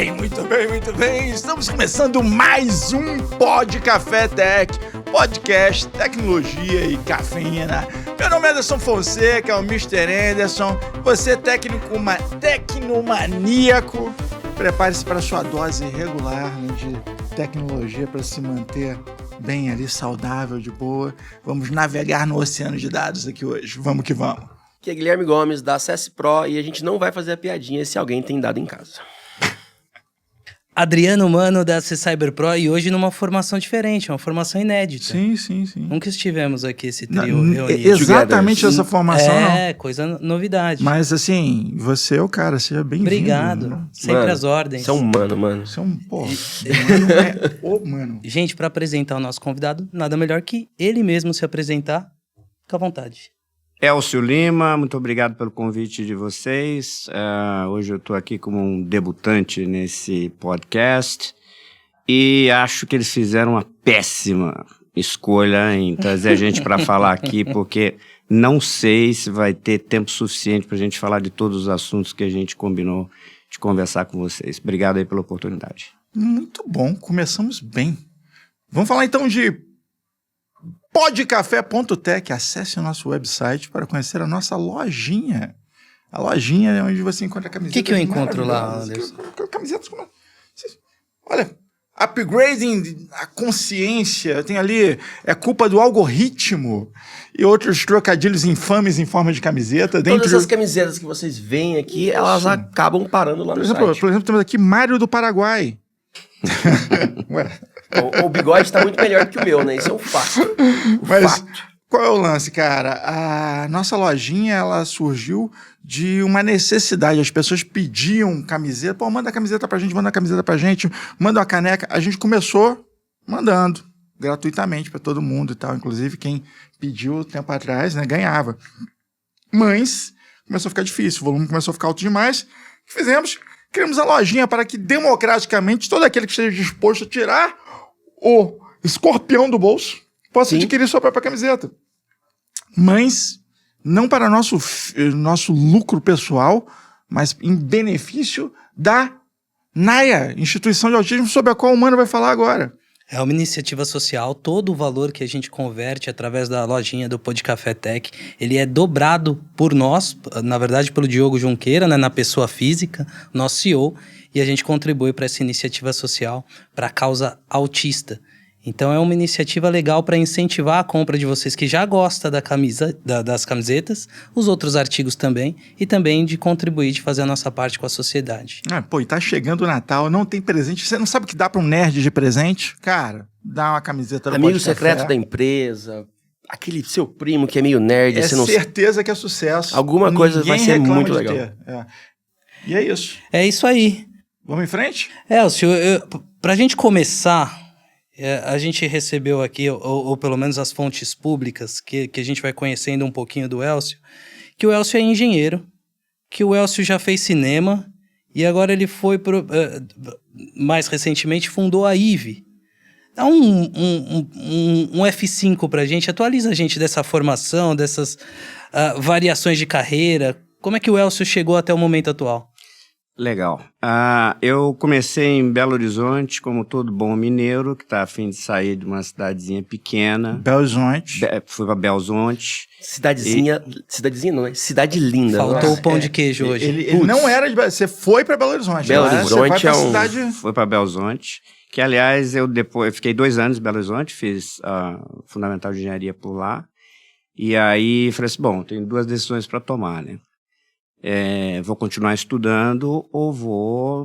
Muito bem. Estamos começando mais um Pod Café Tech, podcast, tecnologia e cafeína. Meu nome é Anderson Fonseca, é o Mr. Anderson. Você tecnomaníaco, prepare-se para a sua dose regular, né, de tecnologia para se manter bem ali, saudável, de boa. Vamos navegar no oceano de dados aqui hoje. Vamos que vamos. Aqui é Guilherme Gomes, da CS Pro, e a gente não vai fazer a piadinha se alguém tem dado em casa. Adriano Mano, da Cyber Pro, e hoje numa formação diferente, uma formação inédita. Sim. Nunca estivemos aqui, esse trio reunido. Exatamente essa formação, não. Coisa novidade. Mas assim, você é o cara, seja bem-vindo. Obrigado, sempre às ordens. Você é um mano. Você é um porra. Mano. Gente, para apresentar o nosso convidado, nada melhor que ele mesmo se apresentar. Fica à vontade. Elcio Lima, muito obrigado pelo convite de vocês. Hoje eu estou aqui como um debutante nesse podcast e acho que eles fizeram uma péssima escolha em trazer a gente para falar aqui, porque não sei se vai ter tempo suficiente para a gente falar de todos os assuntos que a gente combinou de conversar com vocês. Obrigado aí pela oportunidade. Muito bom, começamos bem. Vamos falar então de podcafé.tech. Acesse o nosso website para conhecer a nossa lojinha. A lojinha é onde você encontra camisetas. O que eu encontro lá, Anderson? Camisetas como... Olha, upgrading a consciência. Tem ali, é culpa do algoritmo e outros trocadilhos infames em forma de camiseta. Todas as camisetas que vocês veem aqui, elas acabam parando lá no site. Por exemplo, temos aqui Mário do Paraguai. Ué. O bigode está muito melhor que o meu, né? Isso é um fato. Mas qual é o lance, cara? A nossa lojinha, ela surgiu de uma necessidade. As pessoas pediam camiseta. Pô, manda a camiseta pra gente, manda uma caneca. A gente começou mandando gratuitamente para todo mundo e tal. Inclusive, quem pediu tempo atrás, né, ganhava. Mas começou a ficar difícil. O volume começou a ficar alto demais. O que fizemos? Criamos a lojinha para que, democraticamente, todo aquele que esteja disposto a tirar o escorpião do bolso possa adquirir sua própria camiseta. Mas não para nosso lucro pessoal, mas em benefício da NAIA, Instituição de Autismo, sobre a qual o Mano vai falar agora. É uma iniciativa social, todo o valor que a gente converte através da lojinha do Pod Café Tech, ele é dobrado por nós, na verdade pelo Diogo Junqueira, né, na pessoa física, nosso CEO, e a gente contribui para essa iniciativa social, para a causa autista. Então é uma iniciativa legal para incentivar a compra de vocês que já gostam das camisetas, os outros artigos também, e também de contribuir, de fazer a nossa parte com a sociedade. E tá chegando o Natal, não tem presente. Você não sabe o que dá para um nerd de presente? Cara, dá uma camiseta do Amigo secreto da empresa, aquele seu primo que é meio nerd. Você não... certeza que é sucesso. Alguma coisa vai ser muito legal. E é isso. É isso aí. Vamos em frente? Elcio, pra gente começar... a gente recebeu aqui, ou pelo menos as fontes públicas, que a gente vai conhecendo um pouquinho do Elcio, que o Elcio é engenheiro, que o Elcio já fez cinema, e agora ele foi, mais recentemente, fundou a IVE. Dá um F5 pra gente, atualiza a gente dessa formação, dessas variações de carreira. Como é que o Elcio chegou até o momento atual? Legal. Eu comecei em Belo Horizonte, como todo bom mineiro, que está a fim de sair de uma cidadezinha pequena. Belo Horizonte. Fui para Belo Horizonte. Cidadezinha não, né? Cidade linda. Faltou o pão de queijo hoje. Ele não era de Belo Horizonte, você foi para Belo Horizonte. Belo Horizonte é cidade... Foi para Belo Horizonte, que aliás eu fiquei 2 anos em Belo Horizonte, fiz Fundamental de Engenharia por lá. E aí falei assim, bom, tenho 2 decisões para tomar, né? Vou continuar estudando ou vou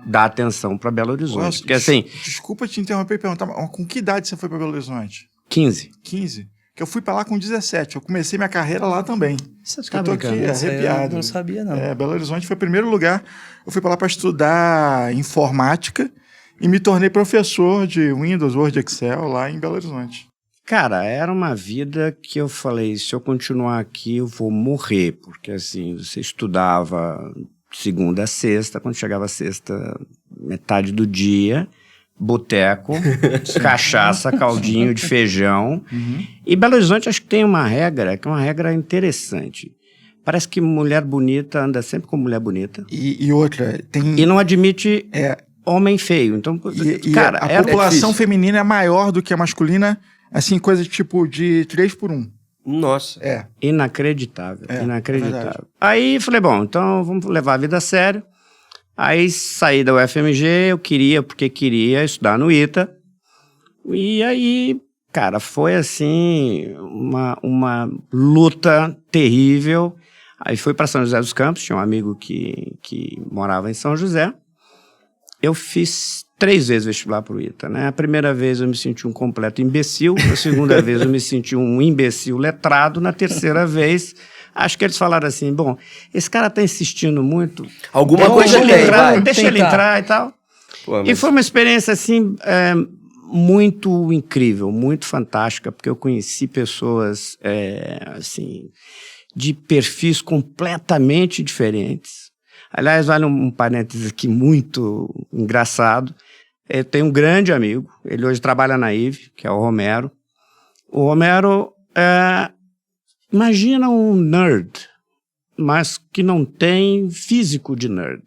dar atenção para Belo Horizonte. Nossa, porque assim... Desculpa te interromper e perguntar, mas com que idade você foi para Belo Horizonte? 15. 15? Que eu fui para lá com 17. Eu comecei minha carreira lá também. Você tá aqui arrepiado. Eu não sabia, não. Belo Horizonte foi o primeiro lugar. Eu fui para lá para estudar informática e me tornei professor de Windows, Word, Excel lá em Belo Horizonte. Cara, era uma vida que eu falei, se eu continuar aqui eu vou morrer, porque assim, você estudava segunda a sexta, quando chegava a sexta, metade do dia, boteco, cachaça, caldinho de feijão. E Belo Horizonte acho que tem uma regra, que é uma regra interessante. Parece que mulher bonita anda sempre com mulher bonita. E outra, tem... E não admite É, homem feio. Então, cara, cara, a população difícil. feminina é maior do que a masculina, assim, coisa tipo de 3 por 1. Nossa. É. Inacreditável, É inacreditável. verdade. Aí falei, bom, então vamos levar a vida a sério. Aí saí da UFMG, eu porque queria estudar no ITA. E aí, cara, foi assim, uma luta terrível. Aí fui para São José dos Campos, tinha um amigo que morava em São José. Eu fiz 3 vezes vestibular para o ITA, né? A primeira vez eu me senti um completo imbecil, a segunda vez eu me senti um imbecil letrado, na terceira vez, acho que eles falaram assim, bom, esse cara está insistindo muito, Alguma então, coisa deixa ele tem, entrar, vai. deixa ele Tentar. entrar e tal. Pô, E mas- foi uma experiência, assim, muito incrível, muito fantástica, porque eu conheci pessoas, assim, de perfis completamente diferentes. Aliás, vale um parênteses aqui muito engraçado. Eu tenho um grande amigo, ele hoje trabalha na IVE, que é o Romero. O Romero, imagina um nerd, mas que não tem físico de nerd.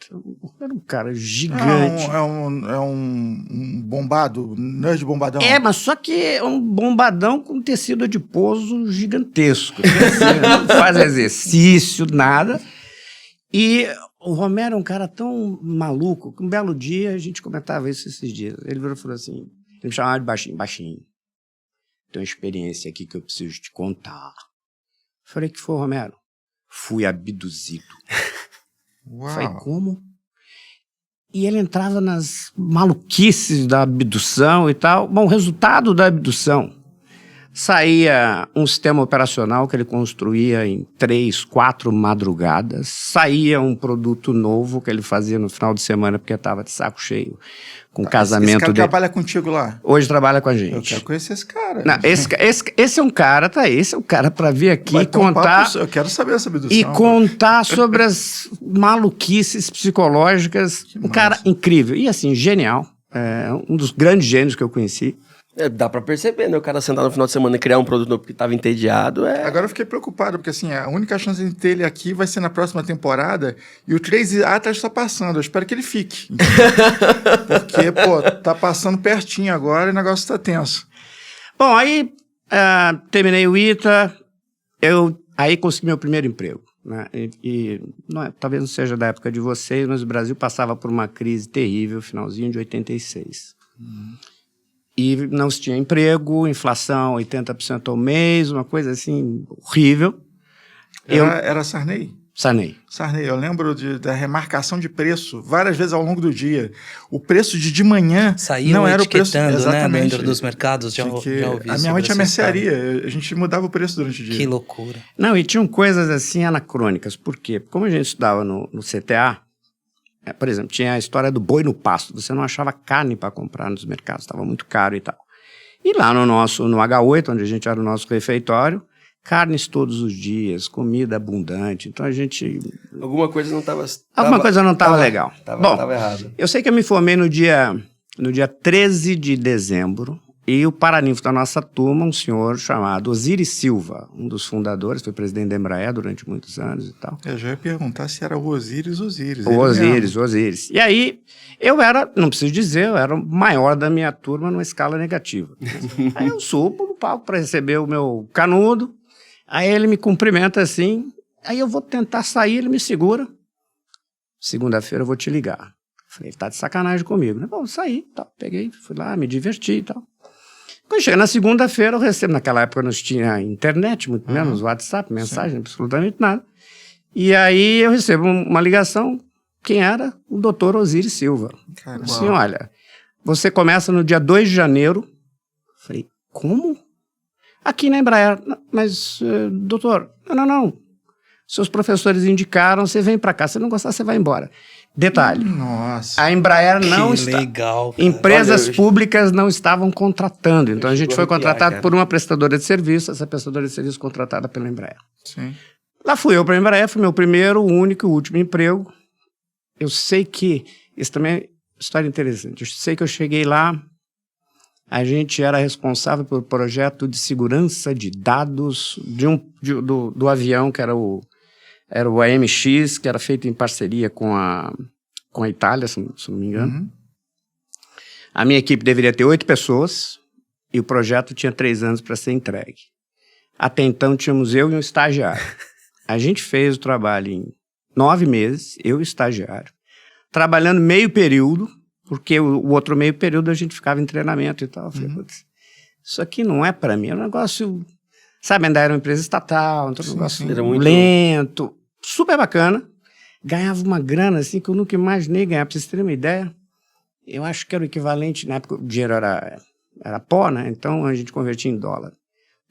Era um cara gigante. É um bombado, nerd bombadão. Mas só que é um bombadão com tecido adiposo gigantesco. Quer dizer, não faz exercício, nada. E o Romero é um cara tão maluco que um belo dia a gente comentava isso esses dias. Ele virou e falou assim, ele me chamava de baixinho, baixinho. Tem uma experiência aqui que eu preciso te contar. Falei, que foi, Romero? Fui abduzido. Uau. Falei, como? E ele entrava nas maluquices da abdução e tal. Bom, o resultado da abdução saía um sistema operacional que ele construía em 3, 4 madrugadas. Saía um produto novo que ele fazia no final de semana porque estava de saco cheio com o Esse casamento cara dele. trabalha contigo lá? Hoje trabalha com a Eu gente. quero conhecer esse cara. Não, esse é um cara, esse é um cara para vir aqui Vai ter um contar... papo, eu quero saber essa abdução. E contar sobre as maluquices psicológicas. Um cara incrível. E assim, genial. É um dos grandes gênios que eu conheci. Dá pra perceber, né? O cara sentar no final de semana e criar um produto novo porque tava entediado, Agora eu fiquei preocupado, porque assim, a única chance de ter ele aqui vai ser na próxima temporada, e o 3A tá só passando, eu espero que ele fique. Porque, pô, tá passando pertinho agora e o negócio tá tenso. Bom, aí terminei o ITA, aí consegui meu primeiro emprego. Né? Talvez não seja da época de vocês, mas o Brasil passava por uma crise terrível, finalzinho de 86. E não se tinha emprego, inflação 80% ao mês, uma coisa assim horrível. Era Sarney? Sanei. Sarney, eu lembro da remarcação de preço várias vezes ao longo do dia. O preço de manhã Saíam não era o preço... etiquetando, né, Exatamente. dentro dos mercados, já ouvi A minha mãe tinha mercearia, a gente mudava o preço durante o dia. Que loucura. Não, e tinham coisas assim anacrônicas. Por quê? Como a gente estudava no CTA, por exemplo, tinha a história do boi no pasto. Você não achava carne para comprar nos mercados, estava muito caro e tal. E lá no H8, onde a gente era o nosso refeitório, carnes todos os dias, comida abundante. Então a gente... alguma coisa não tava... Alguma coisa não estava legal. Bom, Tava errado. eu sei que eu me formei no dia 13 de dezembro, e o paraninfo da nossa turma, um senhor chamado Osiris Silva, um dos fundadores, foi presidente da Embraer durante muitos anos e tal. Eu já ia perguntar se era o Osiris. O Osiris. E aí, não preciso dizer, eu era o maior da minha turma numa escala negativa. Aí eu subo no palco para receber o meu canudo, aí ele me cumprimenta assim, aí eu vou tentar sair, ele me segura. Segunda-feira eu vou te ligar. Falei, ele tá de sacanagem comigo, né? Bom, saí, tal. Peguei, fui lá, me diverti e tal. Quando chega na segunda-feira, eu recebo, naquela época não tinha internet, muito menos WhatsApp, mensagem, absolutamente nada. E aí eu recebo uma ligação, quem era? O doutor Osiris Silva. Caramba. Assim, olha, você começa no dia 2 de janeiro. Falei, como? Aqui na Embraer. Mas, doutor, não. Seus professores indicaram, você vem para cá, se não gostar, você vai embora. Detalhe, Nossa. a Embraer não Que está... legal. Cara. Empresas Olha, públicas não estavam contratando, então a gente foi arrepiar, contratado cara. por uma prestadora de serviço, essa prestadora de serviço contratada pela Embraer. Sim. Lá fui eu para a Embraer, foi meu primeiro, único e último emprego. Eu sei que, isso também é história interessante, eu sei que eu cheguei lá, a gente era responsável pelo projeto de segurança de dados do avião, que era o Era o AMX, que era feito em parceria com a Itália, se não me engano. Uhum. A minha equipe deveria ter 8 pessoas e o projeto tinha 3 anos para ser entregue. Até então tínhamos eu e um estagiário. A gente fez o trabalho em 9 meses, eu e o estagiário, trabalhando meio período, porque o outro meio período a gente ficava em treinamento e tal. Eu falei, putz, isso aqui não é para mim, é um negócio, sabe, ainda era uma empresa estatal, então um negócio era muito lento, super bacana. Ganhava uma grana assim que eu nunca imaginei ganhar, para vocês terem uma ideia. Eu acho que era o equivalente, na época o dinheiro era pó, né? Então a gente convertia em dólar.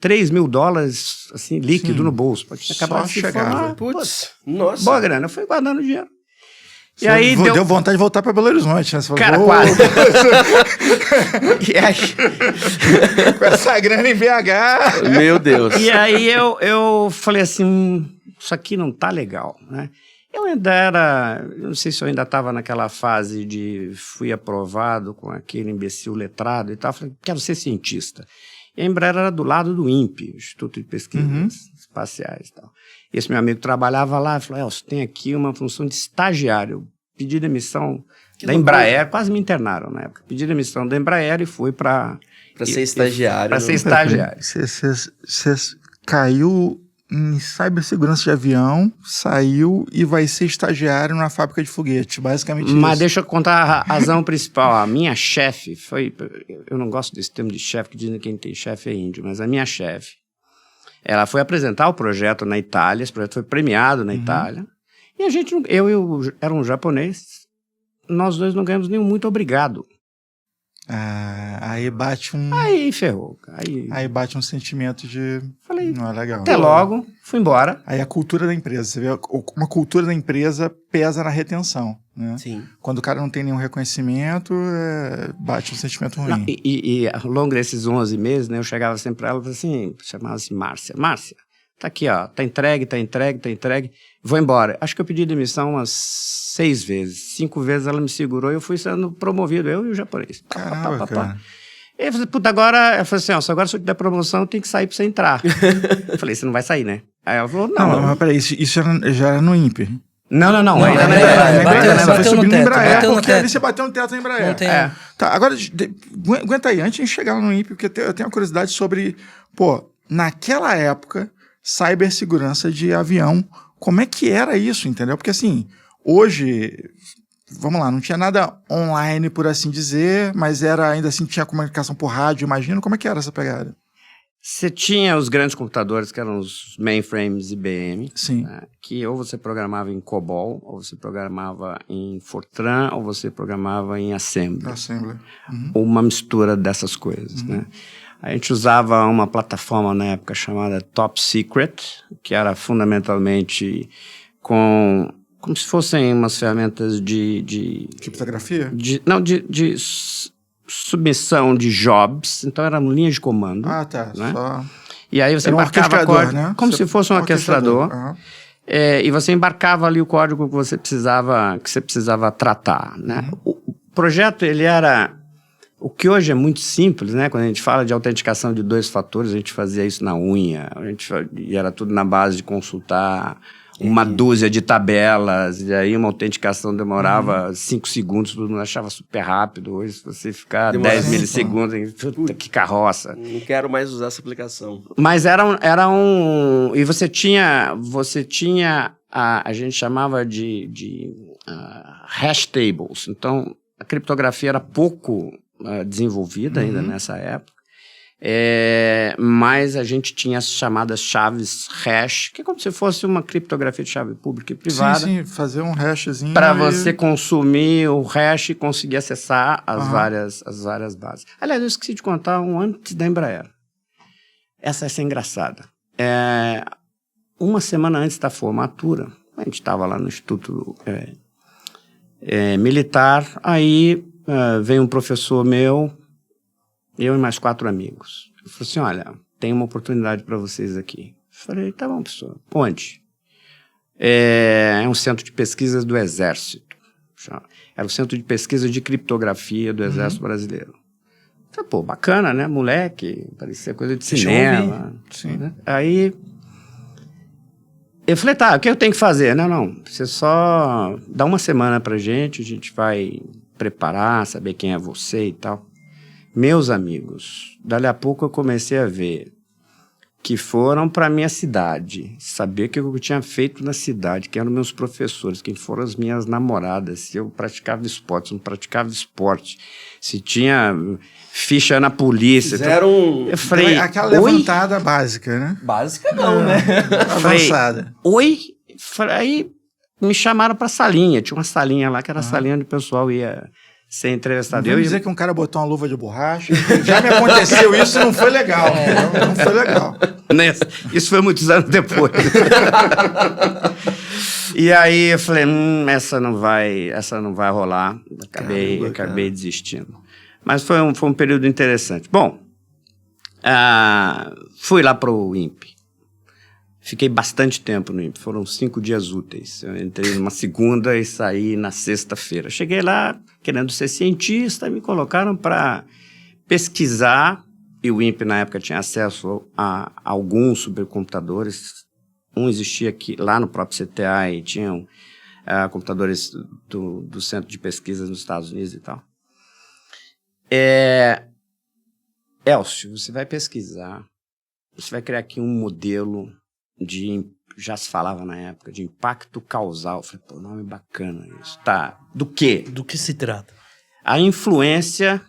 $3.000, assim, líquido no bolso. Pode acabar Só chegava. Putz, nossa. Boa grana, eu fui guardando dinheiro. E aí deu vontade de voltar para Belo Horizonte, né? Você falou, Cara, quase. E aí, com essa grana em BH. Meu Deus. e aí eu falei assim, isso aqui não tá legal, né? Eu ainda era, eu não sei se eu ainda estava naquela fase de fui aprovado com aquele imbecil letrado e tal, falei, quero ser cientista. E a Embraer era do lado do INPE, Instituto de Pesquisas Espaciais e tal. E esse meu amigo trabalhava lá e falou, Elcio, tem aqui uma função de estagiário. Eu pedi demissão da Embraer, quase me internaram na época. Pedi demissão da Embraer e fui para ser estagiário. Para ser estagiário. Você caiu em cibersegurança de avião, saiu e vai ser estagiário na fábrica de foguete, basicamente isso. Mas deixa eu contar a razão principal. A minha chefe foi... Eu não gosto desse termo de chefe, que dizem que quem tem chefe é índio, mas a minha chefe, ela foi apresentar o projeto na Itália, esse projeto foi premiado na Itália, e a gente, era um japonês, nós dois não ganhamos nenhum muito obrigado. Aí bate um... Aí ferrou. Aí bate um sentimento de... Falei, não é legal. até logo, fui embora. Aí a cultura da empresa, você vê, uma cultura da empresa pesa na retenção, né? Sim. Quando o cara não tem nenhum reconhecimento, bate um sentimento ruim. Não, e ao longo desses 11 meses, né, eu chegava sempre para ela e falava assim, chamava-se Márcia, tá aqui, ó, tá entregue, vou embora. Acho que eu pedi demissão umas 6 vezes, 5 vezes ela me segurou e eu fui sendo promovido, eu e o japonês. Caramba, cara. E eu falei, puta, agora, eu falei assim, agora se eu te der promoção, eu tenho que sair pra você entrar. Eu falei, você não vai sair, né? Aí ela falou, não. Mas peraí, isso já era no INPE. Não, ainda não Você foi subindo no Embraer, bateu no porque teto. ali você bateu no teto da Embraer. Não tem... Tá, agora, aguenta aí, antes de chegar no INPE, porque eu tenho uma curiosidade sobre, naquela época, cibersegurança de avião, como é que era isso, entendeu? Porque assim, hoje, vamos lá, não tinha nada online, por assim dizer, mas ainda assim tinha comunicação por rádio, imagino, como é que era essa pegada? Você tinha os grandes computadores, que eram os mainframes IBM, Sim. Né, que ou você programava em COBOL, ou você programava em Fortran, ou você programava em Assembly. Ou uma mistura dessas coisas, né? A gente usava uma plataforma na época chamada Top Secret, que era fundamentalmente como se fossem umas ferramentas de Criptografia? de submissão de jobs, então eram linhas de comando. Tá. Né? Só... E aí você era embarcava código, né? como se fosse um orquestrador. E você embarcava ali o código que você precisava tratar, né? O projeto, ele era... O que hoje é muito simples, né? Quando a gente fala de autenticação de 2 fatores, a gente fazia isso na unha, e era tudo na base de consultar uma dúzia de tabelas, e aí uma autenticação demorava 5 segundos, todo mundo achava super rápido. Hoje, se você ficar 10 milissegundos, puta, que carroça. Não quero mais usar essa aplicação. Mas era um... E você tinha a gente chamava de hash tables. Então, a criptografia era pouco desenvolvida ainda nessa época. Mas a gente tinha as chamadas chaves hash, que é como se fosse uma criptografia de chave pública e privada. Sim, fazer um hashzinho. Para você consumir o hash e conseguir acessar as várias bases. Aliás, eu esqueci de contar um antes da Embraer. Essa é engraçada. Uma semana antes da formatura, a gente estava lá no Instituto Militar, aí veio um professor meu, eu e mais 4 amigos. Ele falou assim, olha, tem uma oportunidade para vocês aqui. Eu falei, tá bom, professor. Onde? É um centro de pesquisas do Exército. Era o Centro de Pesquisa de Criptografia do Exército Brasileiro. Eu falei, pô, bacana, né? Moleque, parecia coisa de cinema. Sim. Né? Aí, Eu falei, tá, o que eu tenho que fazer? Não, você só dá uma semana pra gente, a gente vai preparar, saber quem é você e tal. Meus amigos, dali a pouco eu comecei a ver que foram para minha cidade, saber o que eu tinha feito na cidade, quem eram meus professores, quem foram as minhas namoradas, se eu praticava esporte, se não praticava esporte, se tinha ficha na polícia. Fizeram Eu falei, Aquela oi? levantada básica, né? básica não, né? Avançada. Oi? Aí me chamaram para salinha, tinha uma salinha lá, que era a salinha onde o pessoal ia ser entrevistado. Vamos dizer que um cara botou uma luva de borracha. Já me aconteceu isso, não foi legal. Não foi legal. Isso foi muitos anos depois. E aí eu falei, essa não vai rolar. Acabei desistindo. Mas foi um período interessante. Bom, fui lá para o INPE. Fiquei bastante tempo no INPE, foram 5 dias úteis. Eu entrei numa segunda e saí na sexta-feira. Cheguei lá querendo ser cientista, me colocaram para pesquisar, e o INPE na época tinha acesso a alguns supercomputadores. Um existia aqui, lá no próprio CTA, e tinham computadores do Centro de Pesquisa nos Estados Unidos e tal. Elcio, você vai pesquisar, você vai criar aqui um modelo já se falava na época, de impacto causal. Eu falei, pô, nome bacana isso. Tá, do quê? Do que se trata? A influência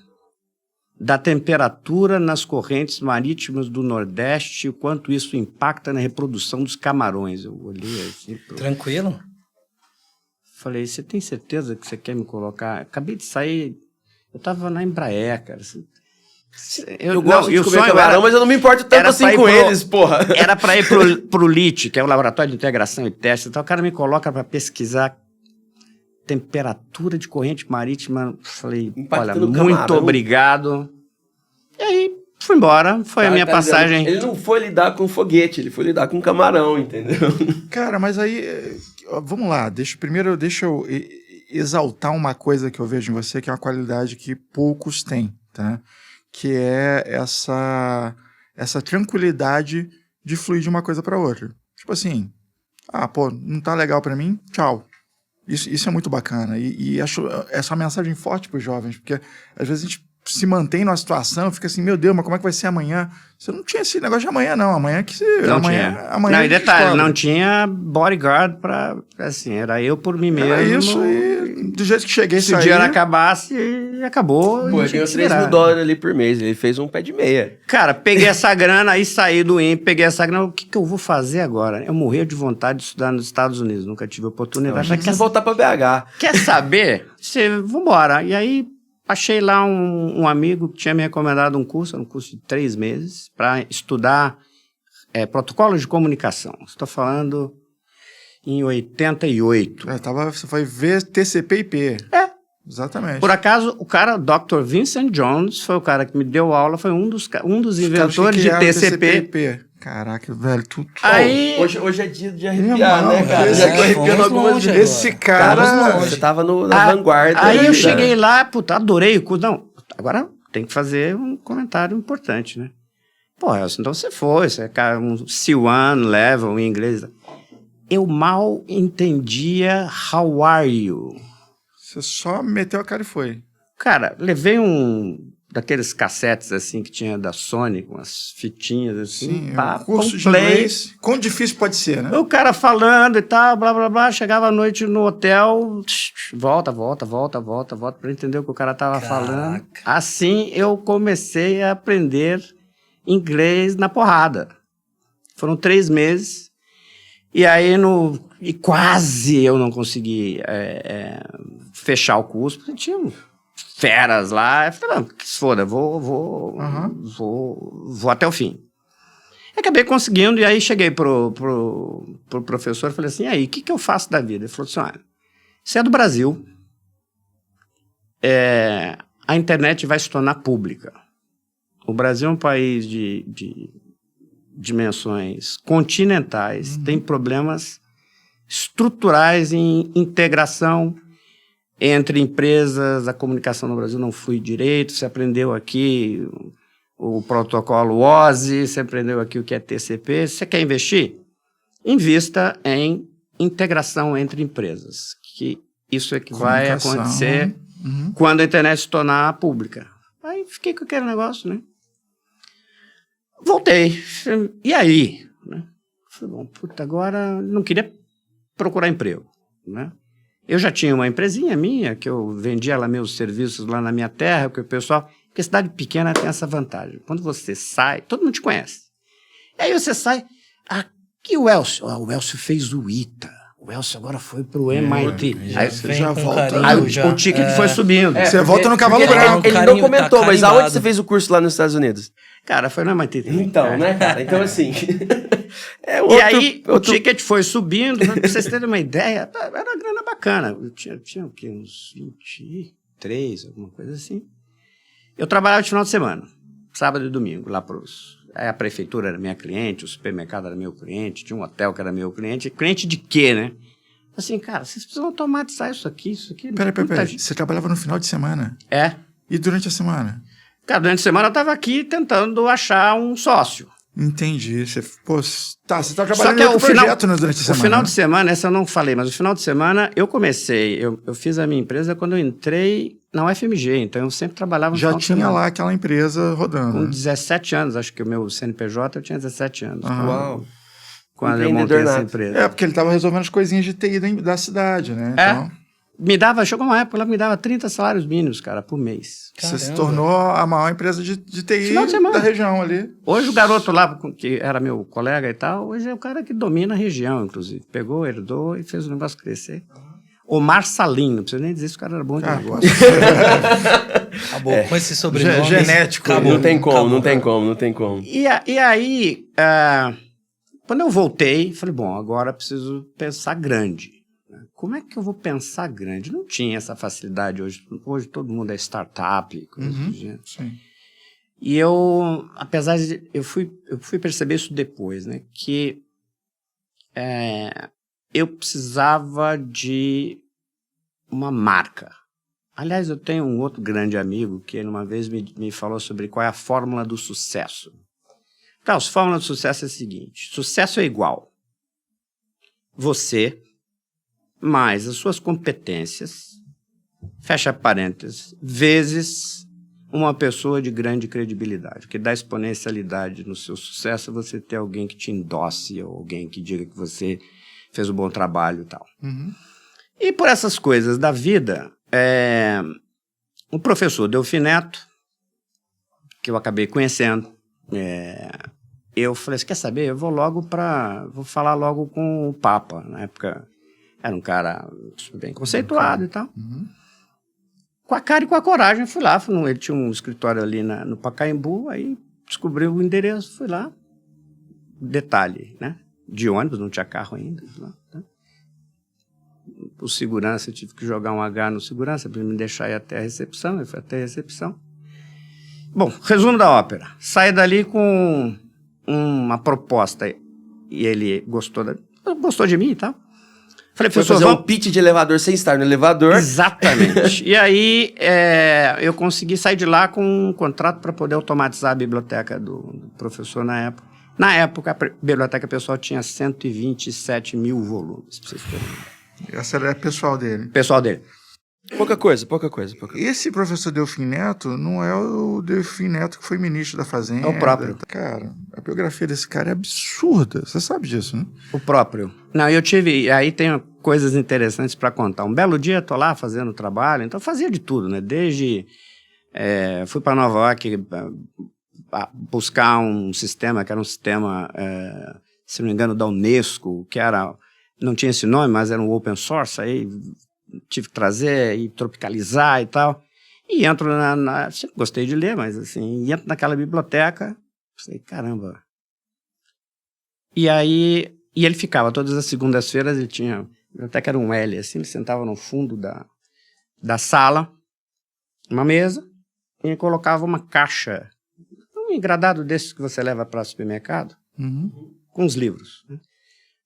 da temperatura nas correntes marítimas do Nordeste e o quanto isso impacta na reprodução dos camarões. Eu olhei assim... Tranquilo? Falei, você tem certeza que você quer me colocar? Acabei de sair, eu tava na Embraer, cara. Eu gosto de comer camarão, mas eu não me importo tanto assim com eles, porra. Era para ir pro LIT, que é o Laboratório de Integração e Teste. Então o cara me coloca para pesquisar temperatura de corrente marítima. Falei, impactando olha, muito obrigado. E aí, fui embora. Foi a minha passagem. Ele não foi lidar com foguete, ele foi lidar com camarão, entendeu? Cara, mas aí, vamos lá. Deixa eu exaltar uma coisa que eu vejo em você, que é uma qualidade que poucos têm, tá? Que é essa tranquilidade de fluir de uma coisa para outra. Tipo assim, pô, não tá legal para mim, tchau. Isso é muito bacana. E acho essa uma mensagem forte para os jovens, porque às vezes a gente se mantém numa situação, fica assim, meu Deus, mas como é que vai ser amanhã? Você não tinha esse negócio de amanhã, não. Amanhã que você... Não amanhã, tinha. Amanhã não, e detalhe, não tinha bodyguard para... Assim, era eu por mim mesmo. Era isso, e do jeito que cheguei, se o dia acabasse, acabou. Pô, ele ganhou $3.000 ali por mês, ele fez um pé de meia. Cara, peguei essa grana, aí saí do INPE, peguei essa grana, o que eu vou fazer agora? Eu morri de vontade de estudar nos Estados Unidos, nunca tive oportunidade. Quer voltar para BH. Quer saber? Vambora. E aí, achei lá um amigo que tinha me recomendado um curso de 3 meses, para estudar protocolos de comunicação. Estou falando em 88. Você foi ver TCP/IP. Exatamente. Por acaso, o cara, Dr. Vincent Jones, foi o cara que me deu aula, foi um dos inventores de TCP. Caraca, velho, tudo. Aí... Hoje é dia de arrepiar, né, cara? Já tô arrepiando algumas vezes. Esse cara... Você tava na vanguarda. Aí eu cheguei lá, puta, adorei o curso. Não, agora tem que fazer um comentário importante, né? Pô, Elcio, então você é um C1 level em inglês. Eu mal entendia how are you. Você só meteu a cara e foi. Cara, levei daqueles cassetes assim que tinha da Sony, com as fitinhas assim. Sim, curso de inglês. Quão difícil pode ser, né? O cara falando e tal, blá, blá, blá. Chegava à noite no hotel, volta, para entender o que o cara tava falando. Assim eu comecei a aprender inglês na porrada. Foram 3 meses. E aí, quase eu não consegui fechar o curso, porque tinha feras lá. Eu falei, não, que se foda, vou até o fim. Acabei conseguindo, e aí cheguei pro professor e falei assim, e aí, o que eu faço da vida? Ele falou assim, olha, você é do Brasil, a internet vai se tornar pública. O Brasil é um país de dimensões continentais, tem problemas estruturais em integração entre empresas, a comunicação no Brasil não flui direito, você aprendeu aqui o protocolo OSI, você aprendeu aqui o que é TCP, você quer investir? invista em integração entre empresas, que isso é que vai acontecer quando a internet se tornar pública. Aí fiquei com aquele negócio, né? Voltei. E aí? Né? Falei, bom, puta, agora não queria procurar emprego, né? Eu já tinha uma empresinha minha, que eu vendia lá meus serviços lá na minha terra, que o pessoal... Porque cidade pequena tem essa vantagem. Quando você sai, todo mundo te conhece. E aí você sai... Aqui o Elcio. O Elcio fez o ITA. O Elcio agora foi pro MIT. Aí você já volta. Aí o ticket foi subindo. Você volta no cavalo branco. Ele não comentou, mas aonde você fez o curso lá nos Estados Unidos? Cara, foi no MIT também. Então, né, cara? Então, assim... E aí o ticket foi subindo. Pra vocês terem uma ideia, era uma grana bacana. Eu tinha o quê? Uns 23, alguma coisa assim. Eu trabalhava de final de semana, sábado e domingo, lá pros... Aí a prefeitura era minha cliente, o supermercado era meu cliente, tinha um hotel que era meu cliente. Cliente de quê, né? Assim, cara, vocês precisam automatizar isso aqui. Peraí. Você trabalhava no final de semana? É. E durante a semana? Cara, durante a semana eu tava aqui tentando achar um sócio. Entendi. Você tá trabalhando Só que em outro projeto durante a semana. O final de semana, essa eu não falei, mas o final de semana eu comecei, eu fiz a minha empresa quando eu entrei na UFMG, então eu sempre trabalhava no Já final de tinha semana. lá aquela empresa rodando. Com né? 17 anos, acho que o meu CNPJ eu tinha 17 anos. Uau. Quando eu montei essa nato. empresa. É, porque ele estava resolvendo as coisinhas de TI da cidade, né? Então, Chegou uma época lá que me dava 30 salários mínimos, cara, por mês. você se tornou a maior empresa de TI Final de semana. da região ali. Hoje o garoto lá, que era meu colega e tal, hoje é o cara que domina a região, inclusive. Pegou, herdou e fez o negócio crescer. Omar Salim, não precisa nem dizer se o cara era bom de negócio. Acabou com esse sobrenome. Genético. Acabou. Não tem como, Acabou. não tem como. E aí, quando eu voltei, falei, bom, agora preciso pensar grande. Como é que eu vou pensar grande? Não tinha essa facilidade hoje. Hoje todo mundo é startup, coisa do gênero. Sim. E eu, apesar de... Eu fui perceber isso depois, né? Que eu precisava de uma marca. Aliás, eu tenho um outro grande amigo que ele uma vez me falou sobre qual é a fórmula do sucesso. Então, a fórmula do sucesso é a seguinte. Sucesso é igual. Você, mais as suas competências, fecha parênteses, vezes uma pessoa de grande credibilidade. O que dá exponencialidade no seu sucesso é você ter alguém que te endosse, ou alguém que diga que você fez um bom trabalho e tal. E por essas coisas da vida, o professor Delfim Neto, que eu acabei conhecendo, eu falei, você quer saber? Eu vou falar logo com o Papa. Na época, era um cara bem conceituado e tal. Com a cara e com a coragem, eu fui lá. Ele tinha um escritório ali no Pacaembu, aí descobri o endereço, fui lá. Detalhe, né? De ônibus, não tinha carro ainda. Fui lá, tá? O segurança, eu tive que jogar um H no segurança para ele me deixar ir até a recepção. Eu fui até a recepção. Bom, resumo da ópera. Saí dali com uma proposta e ele gostou de mim e tal. Falei, Foi professor, fazer um pitch de elevador sem estar no elevador. Exatamente. E aí eu consegui sair de lá com um contrato para poder automatizar a biblioteca do professor na época. Na época, a biblioteca pessoal tinha 127 mil volumes, pra vocês terem. Essa era a pessoal dele. Pessoal dele. Pouca coisa. Esse professor Delfim Neto não é o Delfim Neto que foi ministro da Fazenda. É o próprio. Cara, a biografia desse cara é absurda. Você sabe disso, né? O próprio. Não, aí tem coisas interessantes para contar. Um belo dia, tô lá fazendo trabalho, então fazia de tudo, né? Desde... fui para Nova York buscar um sistema, que era um sistema, se não me engano, da Unesco, que não tinha esse nome, mas era um open source, aí tive que trazer e tropicalizar e tal. E entro sempre gostei de ler, mas assim, entro naquela biblioteca, falei, caramba. E aí, ele ficava todas as segundas-feiras, ele tinha, a biblioteca era um L, assim, ele sentava no fundo da sala, uma mesa, e colocava uma caixa, um engradado desses que você leva para o supermercado, com os livros, né?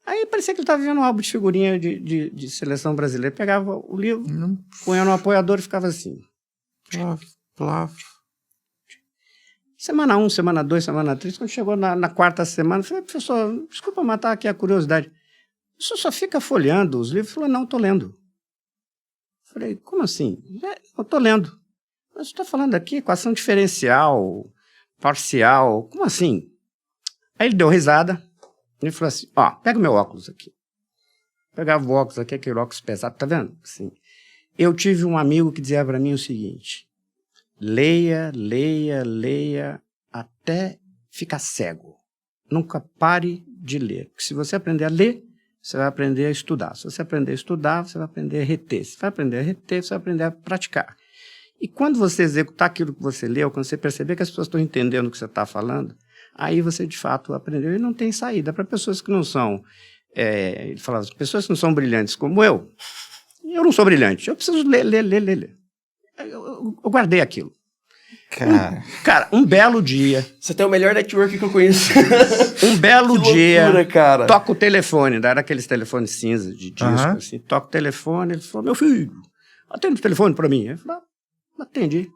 Aí parecia que ele estava vendo um álbum de figurinha de seleção brasileira. Pegava o livro, punha no apoiador e ficava assim. Plaf. Semana 1, semana 2, semana 3, quando chegou na quarta semana, eu falei, professor, desculpa matar aqui a curiosidade. O senhor só fica folheando os livros? Ele falou, não, estou lendo. Eu falei, como assim? Eu estou lendo. Mas você está falando aqui equação diferencial, parcial, como assim? Aí ele deu risada, e falou assim, ó, pega o meu óculos aqui. Pegava o óculos aqui, aquele óculos pesado, tá vendo? Assim, eu tive um amigo que dizia para mim o seguinte, leia, leia, leia, até ficar cego. Nunca pare de ler. Porque se você aprender a ler, você vai aprender a estudar. Se você aprender a estudar, você vai aprender a reter. Se você vai aprender a reter, você vai aprender a praticar. E quando você executar aquilo que você leu, quando você perceber que as pessoas estão entendendo o que você está falando, aí você de fato aprendeu e não tem saída. Para pessoas que não são, ele falava, pessoas que não são brilhantes como eu não sou brilhante, eu preciso ler. Eu guardei aquilo. Cara, um belo dia. Você tem o melhor network que eu conheço. Um belo Que dia. loucura, cara. Toca o telefone, era aqueles telefones cinza de disco, assim. Toca o telefone, ele falou, meu filho, atende o telefone pra mim. Eu falei, atendi.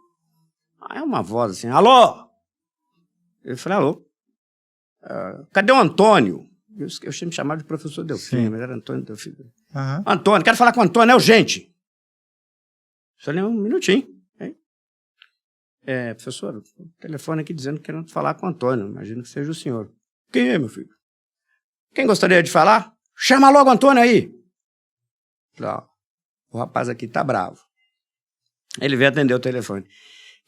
Aí uma voz assim, alô? Eu falei, alô? Cadê o Antônio? Eu tinha me chamado de professor Delfim, mas era Antônio Delfim. Antônio, quero falar com o Antônio, é urgente. Eu falei, um minutinho. Professor, o telefone aqui dizendo que querendo falar com o Antônio. Imagino que seja o senhor. Quem é, meu filho? Quem gostaria de falar? Chama logo o Antônio aí. Ó, o rapaz aqui tá bravo. Ele veio atender o telefone.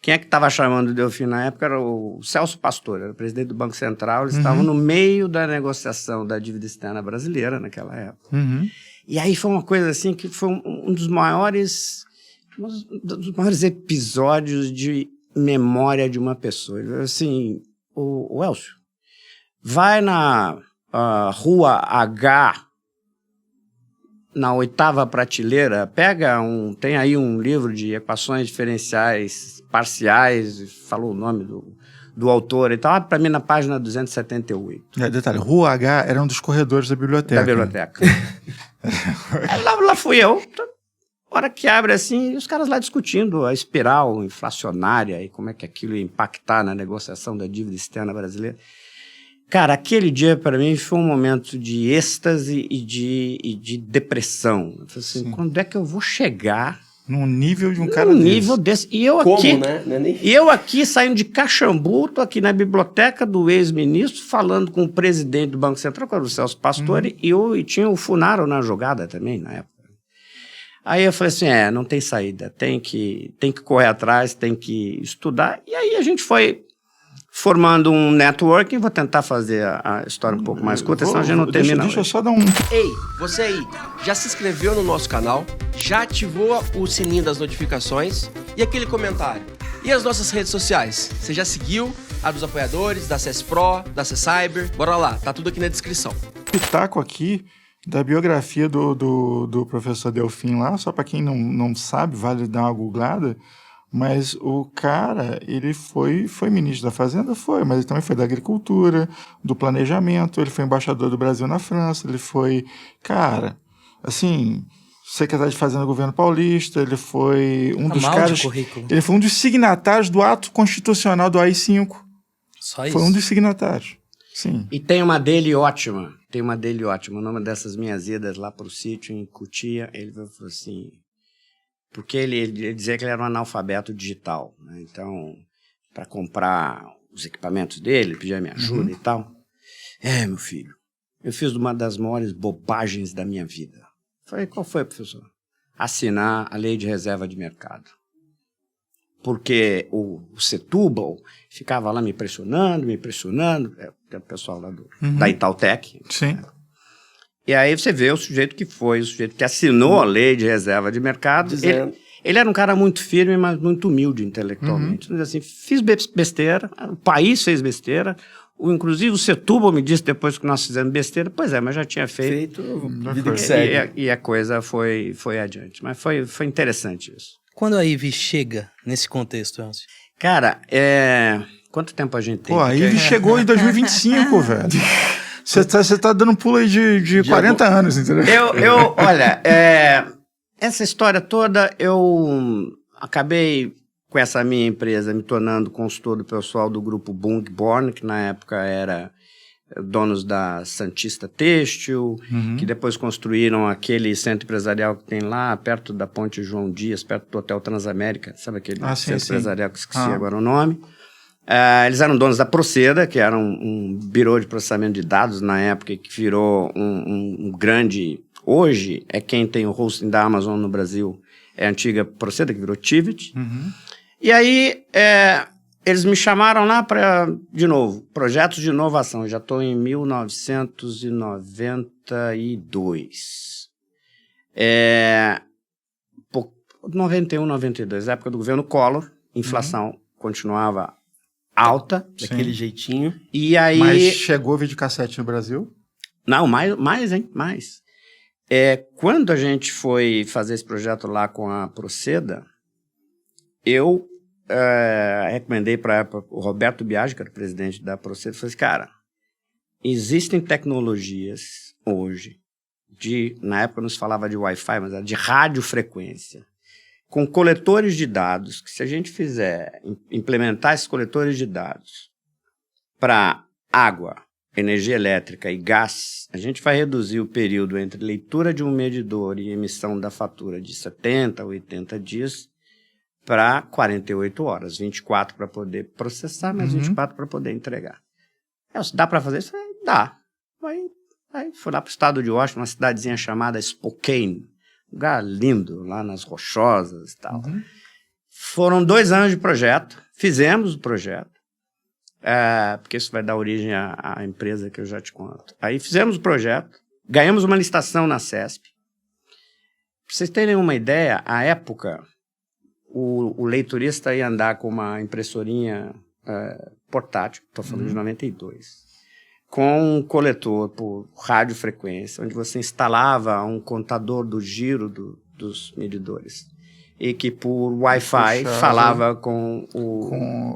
Quem é que estava chamando o Delfim na época era o Celso Pastor, era o presidente do Banco Central. Eles estavam no meio da negociação da dívida externa brasileira naquela época. E aí foi uma coisa assim que foi um dos maiores episódios de memória de uma pessoa. Ele falou assim, o Elcio, vai na rua H, na 8ª prateleira, tem aí um livro de equações diferenciais parciais, falou o nome do autor e tal, abre para mim na página 278. Detalhe, Rua H era um dos corredores da biblioteca. Lá fui eu. Hora que abre assim, e os caras lá discutindo a espiral inflacionária e como é que aquilo ia impactar na negociação da dívida externa brasileira. Cara, aquele dia para mim foi um momento de êxtase e de depressão. Eu falei assim, quando é que eu vou chegar num nível de um cara nível desse? E eu Como, aqui, né? eu aqui saindo de Caxambu, tô aqui na biblioteca do ex-ministro, falando com o presidente do Banco Central, que era o Celso Pastore, e tinha o Funaro na jogada também, na época. Aí eu falei assim, não tem saída, tem que correr atrás, tem que estudar. E aí a gente foi formando um networking, vou tentar fazer a história um pouco mais curta, senão a gente não termina. Deixa eu só dar um... Ei, você aí, já se inscreveu no nosso canal? Já ativou o sininho das notificações? E aquele comentário? E as nossas redes sociais? Você já seguiu a dos apoiadores, da CS Pro, da CS Cyber? Bora lá, tá tudo aqui na descrição. Pitaco aqui da biografia do professor Delfim lá, só para quem não sabe, vale dar uma googlada, mas o cara, ele foi ministro da Fazenda, mas ele também foi da Agricultura, do Planejamento, ele foi embaixador do Brasil na França, ele foi, cara, assim, secretário de Fazenda do governo paulista, ele foi um dos caras... Ele foi um dos signatários do ato constitucional do AI-5. Só isso? Foi um dos signatários. Sim. E tem uma dele ótima. O nome dessas minhas idas lá pro sítio em Cotia, ele falou assim, porque ele dizia que ele era um analfabeto digital, né? Então, para comprar os equipamentos dele, ele pedia minha ajuda e tal. Meu filho, eu fiz uma das maiores bobagens da minha vida. Falei, qual foi, professor? Assinar a lei de reserva de mercado. Porque o Setúbal ficava lá me pressionando, o pessoal lá da Itautec. Sim. Né? E aí você vê o sujeito que assinou a lei de reserva de mercado. Ele era um cara muito firme, mas muito humilde intelectualmente. Assim, fiz besteira, o país fez besteira, inclusive o Setúbal me disse depois que nós fizemos besteira, pois mas já tinha feito. Vida que segue. E a coisa foi adiante. Mas foi interessante isso. Quando a Ivy chega nesse contexto, Elcio? Cara, quanto tempo a gente tem? Pô, a Ivy chegou em 2025, velho. Você tá dando um pulo aí de 40 anos, entendeu? Olha, essa história toda eu acabei com essa minha empresa, me tornando consultor do pessoal do grupo Bungborn, que na época era donos da Santista Têxtil, que depois construíram aquele centro empresarial que tem lá, perto da Ponte João Dias, perto do Hotel Transamérica, sabe aquele centro empresarial que esqueci agora o nome? Eles eram donos da Proceda, que era um birô de processamento de dados na época, que virou um grande... Hoje é quem tem o hosting da Amazon no Brasil, é a antiga Proceda, que virou Tivit. E aí... eles me chamaram lá para, de novo, projetos de inovação. Eu já estou em 1992. 91, 92, época do governo Collor, inflação continuava alta. Daquele jeitinho. E aí... Mas chegou videocassete no Brasil? Não, mais. Quando a gente foi fazer esse projeto lá com a Proceda, eu... recomendei para o Roberto Biagi, que era o presidente da Proceda, falei assim, cara, existem tecnologias hoje, na época não se falava de Wi-Fi, mas era de radiofrequência, com coletores de dados, que se a gente fizer, implementar esses coletores de dados para água, energia elétrica e gás, a gente vai reduzir o período entre leitura de um medidor e emissão da fatura de 70 a 80 dias, para 48 horas, 24 para poder processar, mais 24 para poder entregar. Dá para fazer isso? Dá. Aí fui lá para o estado de Washington, uma cidadezinha chamada Spokane, um lugar lindo, lá nas Rochosas e tal. Foram 2 anos de projeto, fizemos o projeto, porque isso vai dar origem à empresa que eu já te conto. Aí fizemos o projeto, ganhamos uma licitação na CESP. Para vocês terem uma ideia, à época... O leiturista ia andar com uma impressorinha portátil, estou falando de 92, com um coletor por radiofrequência, onde você instalava um contador do giro dos medidores. E que por Wi-Fi falava com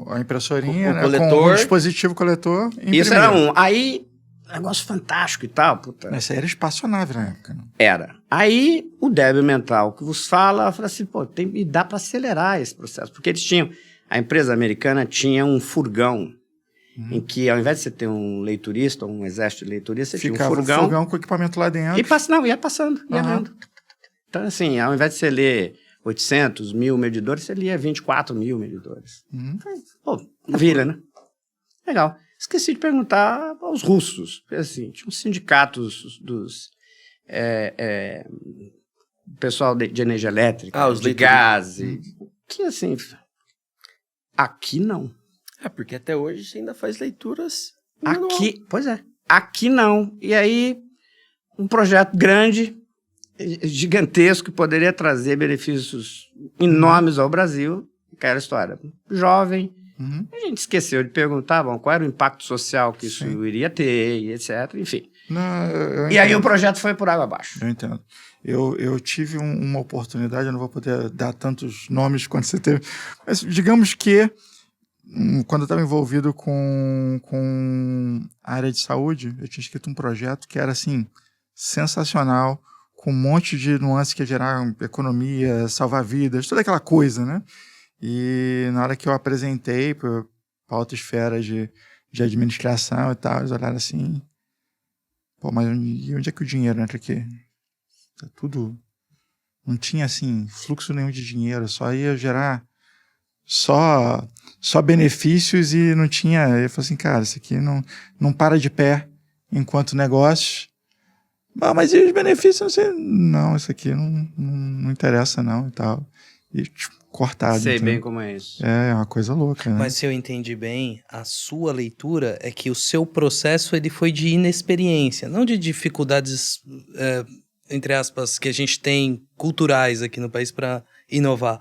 a impressorinha, o coletor. Com o dispositivo coletor. Isso era Aí, negócio fantástico e tal. Puta. Mas isso aí era espaçonave na época, não? Era. Aí, o débil mental que vos fala assim, dá para acelerar esse processo. Porque eles tinham... A empresa americana tinha um furgão, em que, ao invés de você ter um leiturista, ou um exército de leituristas, você tinha um furgão com equipamento lá dentro. Ia passando, ia lendo. Então, assim, ao invés de você ler 800, 1000 medidores, você lia 24 mil medidores. Vira, né? Legal. Esqueci de perguntar aos russos. Assim, tinha uns sindicatos dos pessoal de energia elétrica, os de gás. Que assim, aqui não. Porque até hoje você ainda faz leituras. Pois é. Aqui não. E aí, um projeto grande, gigantesco, que poderia trazer benefícios enormes ao Brasil. Aquela história. Jovem. A gente esqueceu de perguntar, qual era o impacto social que isso iria ter, e etc. Enfim. E aí o projeto foi por água abaixo. Eu entendo. Eu tive uma oportunidade, eu não vou poder dar tantos nomes quanto você teve, mas digamos que quando eu estava envolvido com a área de saúde, eu tinha escrito um projeto que era assim, sensacional, com um monte de nuances que ia gerar economia, salvar vidas, toda aquela coisa, né? E na hora que eu apresentei para outra esfera de administração e tal, eles olharam assim, mas onde é que o dinheiro entra aqui? Tá tudo... Não tinha, assim, fluxo nenhum de dinheiro, só ia gerar só benefícios e não tinha... Eu falei assim, cara, isso aqui não para de pé enquanto negócio. Mas e os benefícios? Não sei. Não, isso aqui não interessa não e tal. E cortado. Sei bem como é isso. É uma coisa louca, né? Mas se eu entendi bem, a sua leitura é que o seu processo ele foi de inexperiência, não de dificuldades, entre aspas, que a gente tem culturais aqui no país para inovar.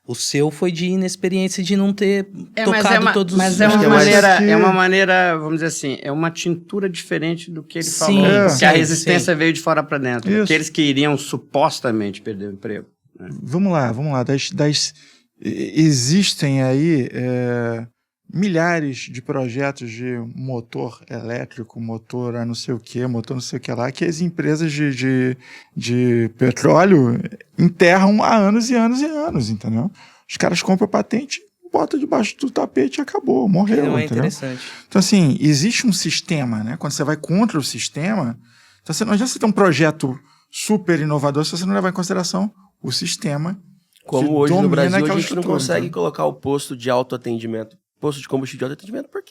O seu foi de inexperiência de não ter tocado todos os... Mas é uma maneira, vamos dizer assim, é uma tintura diferente do que ele falou. Que a resistência veio de fora para dentro. Aqueles que iriam supostamente perder o emprego. Né? Vamos lá. Existem aí milhares de projetos de motor elétrico, motor a não sei o que, motor não sei o que lá, que as empresas de petróleo enterram há anos e anos e anos, entendeu? Os caras compram patente bota debaixo do tapete e acabou, morreu, Não é entendeu? interessante. Então, assim, existe um sistema, né? Quando você vai contra o sistema, então não adianta você ter um projeto super inovador se você não levar em consideração o sistema. Como que hoje no domina Brasil a aquela gente não estrutura, consegue então. colocar o posto de autoatendimento, posto de combustível de autoatendimento, por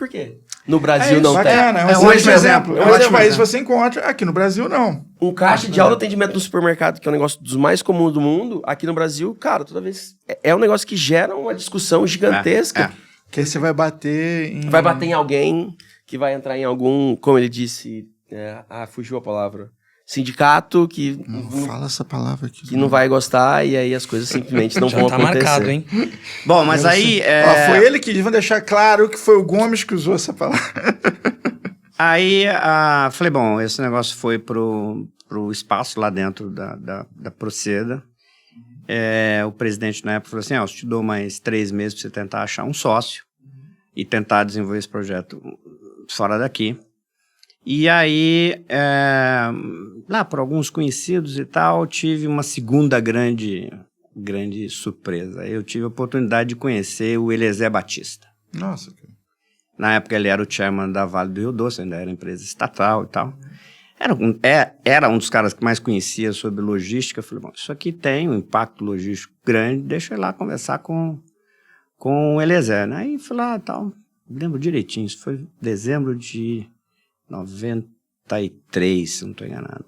quê? No Brasil não tem. Bacana, é um ótimo ótimo exemplo. exemplo, É um ótimo país você encontra, aqui no Brasil não. Um caixa de autoatendimento no supermercado, que é um negócio dos mais comuns do mundo, aqui no Brasil, cara, toda vez... É um negócio que gera uma discussão gigantesca. Que aí você vai bater em... Vai bater em alguém que vai entrar em algum, como ele disse, fugiu a palavra, sindicato que Não fala essa palavra aqui. que não vai gostar e aí as coisas simplelmente não Já vão tá acontecer. marcado, hein? Bom, mas aí... Ó, foi ele que vão deixar claro que foi o Gomes que usou essa palavra. Aí, falei, bom, esse negócio foi pro espaço lá dentro da Proceda. O presidente na época falou assim, eu te dou mais 3 meses para você tentar achar um sócio e tentar desenvolver esse projeto fora daqui. E aí, lá por alguns conhecidos e tal, tive uma segunda grande surpresa. Eu tive a oportunidade de conhecer o Eliezer Batista. Nossa, cara. Na época ele era o chairman da Vale do Rio Doce, ainda era empresa estatal e tal. Era um dos caras que mais conhecia sobre logística. Eu falei, bom, isso aqui tem um impacto logístico grande, deixa eu ir lá conversar com o Eliezer, né? Aí fui lá e tal, lembro direitinho, isso foi dezembro de 93, se não estou enganado.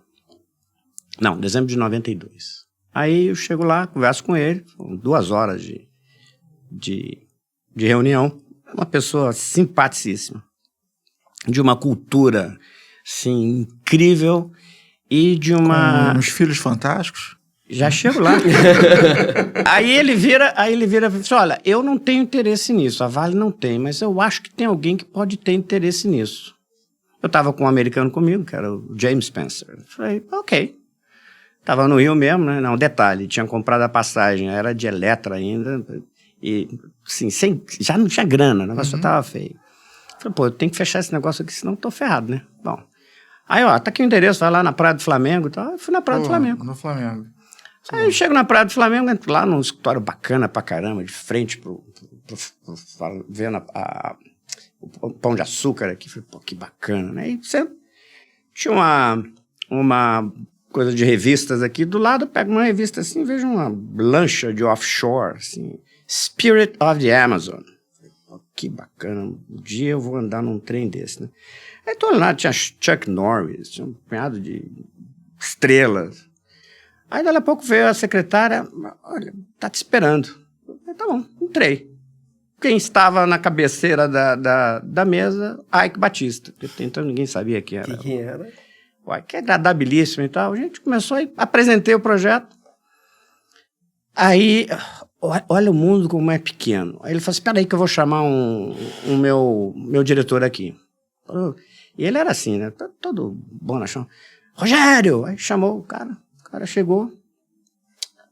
Não, dezembro de 92. Aí eu chego lá, converso com ele, 2 horas de reunião. Uma pessoa simpaticíssima, de uma cultura, assim, incrível e de uma... Com uns filhos fantásticos? Já chego lá. Aí ele vira e fala assim, olha, eu não tenho interesse nisso, a Vale não tem, mas eu acho que tem alguém que pode ter interesse nisso. Eu estava com um americano comigo, que era o James Spencer. Eu falei, ok. Estava no Rio mesmo, né? Não, detalhe, tinha comprado a passagem, era de Eletra ainda... E, assim, já não tinha grana, o negócio já tava feio. Falei, pô, eu tenho que fechar esse negócio aqui, senão eu tô ferrado, né? Bom, aí, ó, tá aqui o endereço, vai lá na Praia do Flamengo e tal. Eu fui na Praia do Flamengo. No Flamengo. Aí eu chego na Praia do Flamengo, entro lá num escritório bacana pra caramba, de frente vendo o Pão de Açúcar aqui. Falei, pô, que bacana, né? E você tinha uma coisa de revistas aqui, do lado eu pego uma revista assim, vejo uma lancha de offshore, assim, Spirit of the Amazon. Oh, que bacana, um dia eu vou andar num trem desse, né? Aí tô lá, tinha Chuck Norris, tinha um punhado de estrelas. Aí dali a pouco veio a secretária, olha, tá te esperando. Eu falei, tá bom, entrei. Quem estava na cabeceira da mesa, Ike Batista. Então ninguém sabia quem era. Quem era? Uai, que agradabilíssimo e tal. A gente começou e apresentei o projeto. Aí, olha o mundo como é pequeno. Aí ele falou assim, espera aí que eu vou chamar meu diretor aqui. E ele era assim, né? Todo bonachão. Rogério! Aí chamou o cara chegou.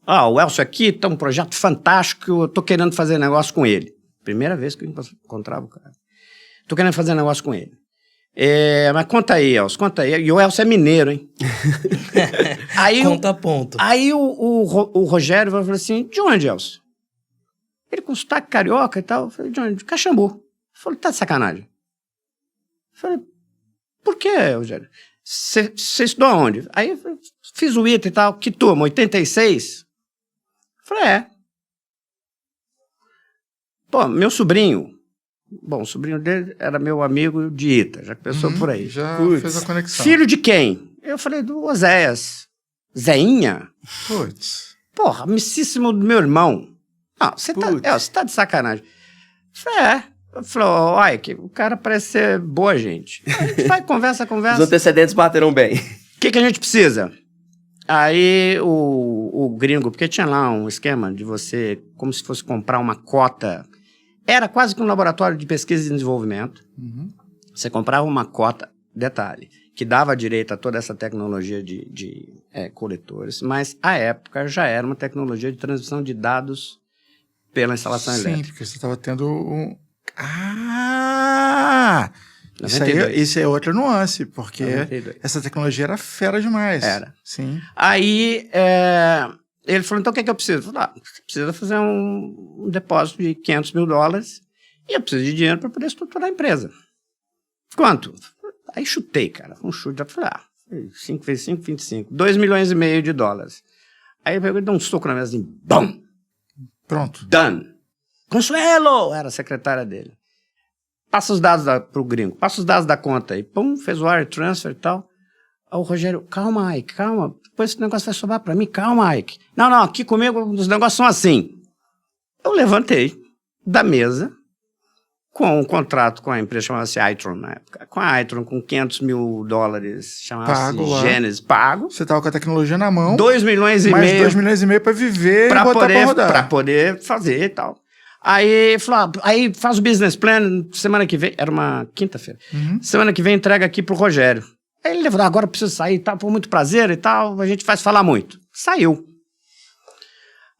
O Elcio aqui tá um projeto fantástico, eu tô querendo fazer negócio com ele. Primeira vez que eu encontrava o cara. Tô querendo fazer negócio com ele. Mas conta aí, Elcio, conta aí. E o Elcio é mineiro, hein? Aí Conta ponto. Aí o Rogério falou assim, de onde, Elcio? Ele com sotaque carioca e tal. Eu falei, de onde? De Caxambu. Ele falou, tá de sacanagem. Eu falei, por que, Rogério? Você estudou aonde? Aí eu falei, fiz o ITA e tal. Que turma, 86? Eu falei, Pô, meu sobrinho... Bom, o sobrinho dele era meu amigo de Ita, já pensou por aí. Já fez a conexão. Filho de quem? Eu falei, do Oséias. Zeinha? Putz. Porra, amicíssimo do meu irmão. Não, você tá de sacanagem. Eu falei, Falou, olha, que o cara parece ser boa gente. A gente vai, conversa. Os antecedentes bateram bem. O que a gente precisa? Aí o gringo, porque tinha lá um esquema de você, como se fosse comprar uma cota, era quase que um laboratório de pesquisa e desenvolvimento. Uhum. Você comprava uma cota, detalhe, que dava direito a toda essa tecnologia de coletores, mas à época já era uma tecnologia de transmissão de dados pela instalação elétrica. Sim, porque você estava tendo um... Isso é outra nuance, porque 92. essa tecnologia era fera demais. Era. Sim. Aí, Ele falou, então o que eu preciso? Eu falei, você precisa fazer um depósito de $500 mil e eu preciso de dinheiro para poder estruturar a empresa. Quanto? Aí chutei, cara. Um chute. Eu falei, 5 vezes 5, 25. $2,5 milhões. Aí eu peguei e dei um soco na mesa, assim, BAM! Pronto. Done. Consuelo! Era a secretária dele. Passa os dados pro gringo. Passa os dados da conta aí. Pum, fez o wire transfer e tal. Aí o Rogério, calma, Ike, calma. Depois esse negócio vai sobrar pra mim. Calma, Ike. Não, aqui comigo os negócios são assim. Eu levantei da mesa com um contrato com a empresa, chamava-se Itron na época. Com a Itron, com $500 mil, chamava-se Genesis, pago. Você tava com a tecnologia na mão. $2,5 milhões. Mais $2,5 milhões pra viver e botar pra rodar. Pra poder fazer e tal. Aí falou, aí faz o business plan semana que vem. Era uma quinta-feira. Semana que vem entrega aqui pro Rogério. Aí ele levou, agora eu preciso sair e tal, por muito prazer e tal, a gente faz falar muito. Saiu.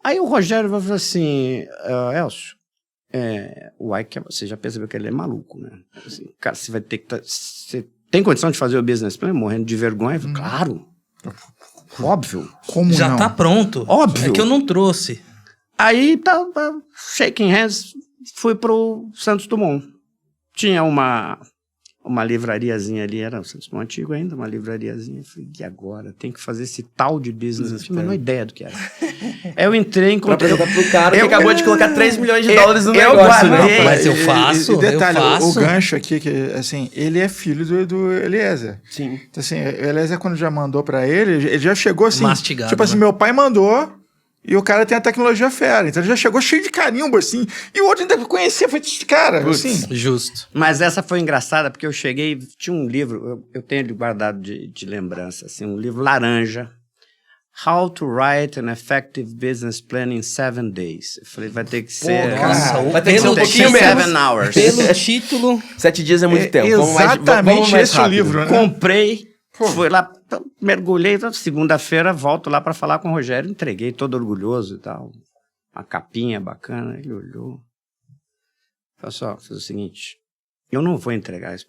Aí o Rogério falou assim, Elcio, o Ike, você já percebeu que ele é maluco, né? Assim, cara, você vai ter que... Você tem condição de fazer o business plan? Morrendo de vergonha? Falei, claro. Óbvio. Como Já não? tá pronto. Óbvio. É que eu não trouxe. Aí, shaking hands, fui pro Santos Dumont. Tinha uma livrariazinha ali, era o Santos Dumont antigo ainda, uma livrariazinha. Falei, e agora? Tem que fazer esse tal de business. Não tinha a menor ideia do que era. Eu entrei em Pra apresentar pro cara que acabou de colocar $3 milhões no negócio, guardei, né? Mas eu faço, E detalhe, eu faço. o gancho aqui, que assim, ele é filho do Eliezer. Sim. Então, assim, o Eliezer, quando já mandou pra ele já chegou assim, Mastigado, tipo assim, né? meu pai mandou e o cara tem a tecnologia fera. Então ele já chegou cheio de carimbo, assim, e o outro ainda conhecia, foi cara, assim. Justo. Mas essa foi engraçada, porque eu cheguei, tinha um livro, eu tenho ele guardado de lembrança, assim, um livro laranja, How to Write an Effective Business Plan in 7 Days. Eu falei, vai ter que ser... Nossa, vai ter que ser um pelo pouquinho título- menos. 7 hours. Pelo título, 7 dias é muito tempo. Exatamente mais esse o rápido. livro, né? Comprei, fui lá, mergulhei, segunda-feira volto lá para falar com o Rogério, entreguei todo orgulhoso e tal, uma capinha bacana, ele olhou, falou só, fez o seguinte, eu não vou entregar isso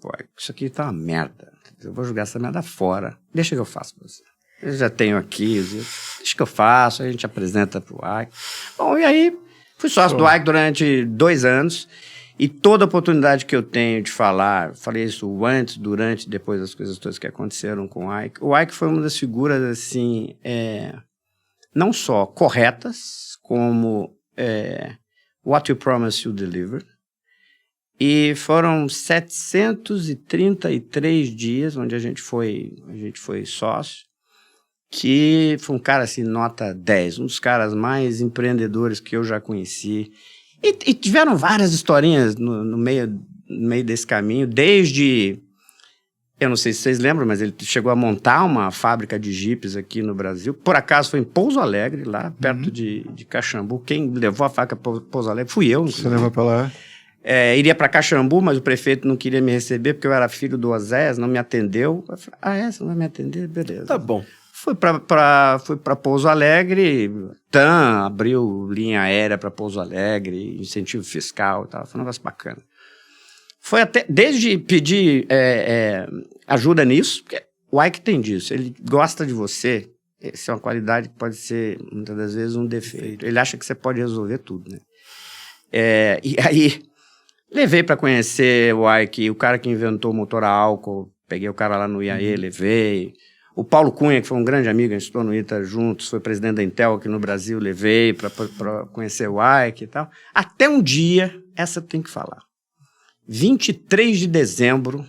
aqui tá uma merda, eu vou jogar essa merda fora, deixa que eu faço pra você. Eu já tenho aqui, deixa que eu faço, a gente apresenta pro Ike. Bom, e aí fui sócio do Ike durante 2 anos. E toda oportunidade que eu tenho de falar, falei isso antes, durante, depois das coisas todas que aconteceram com o Ike. O Ike foi uma das figuras, assim, não só corretas, como what you promise you deliver. E foram 733 dias onde a gente foi sócio, que foi um cara, assim, nota 10, um dos caras mais empreendedores que eu já conheci. E tiveram várias historinhas no meio desse caminho, desde, eu não sei se vocês lembram, mas ele chegou a montar uma fábrica de jipes aqui no Brasil. Por acaso foi em Pouso Alegre, lá perto de Caxambu. Quem levou a fábrica para Pouso Alegre fui eu. Você levou pra lá? Iria para Caxambu, mas o prefeito não queria me receber porque eu era filho do Oséias, não me atendeu. Eu falei, você não vai me atender? Beleza. Tá bom. Fui para Pouso Alegre, TAM abriu linha aérea para Pouso Alegre, incentivo fiscal e tal, foi um negócio bacana. Foi até, desde pedir ajuda nisso, porque o Ike tem disso, ele gosta de você, essa é uma qualidade que pode ser, muitas das vezes, um defeito. Ele acha que você pode resolver tudo, né? E aí, levei para conhecer o Ike, o cara que inventou o motor a álcool, peguei o cara lá no IAE, levei... O Paulo Cunha, que foi um grande amigo, a gente estudou no ITA juntos, foi presidente da Intel aqui no Brasil, levei para conhecer o Ike e tal. Até um dia, essa eu tenho que falar. 23 de dezembro,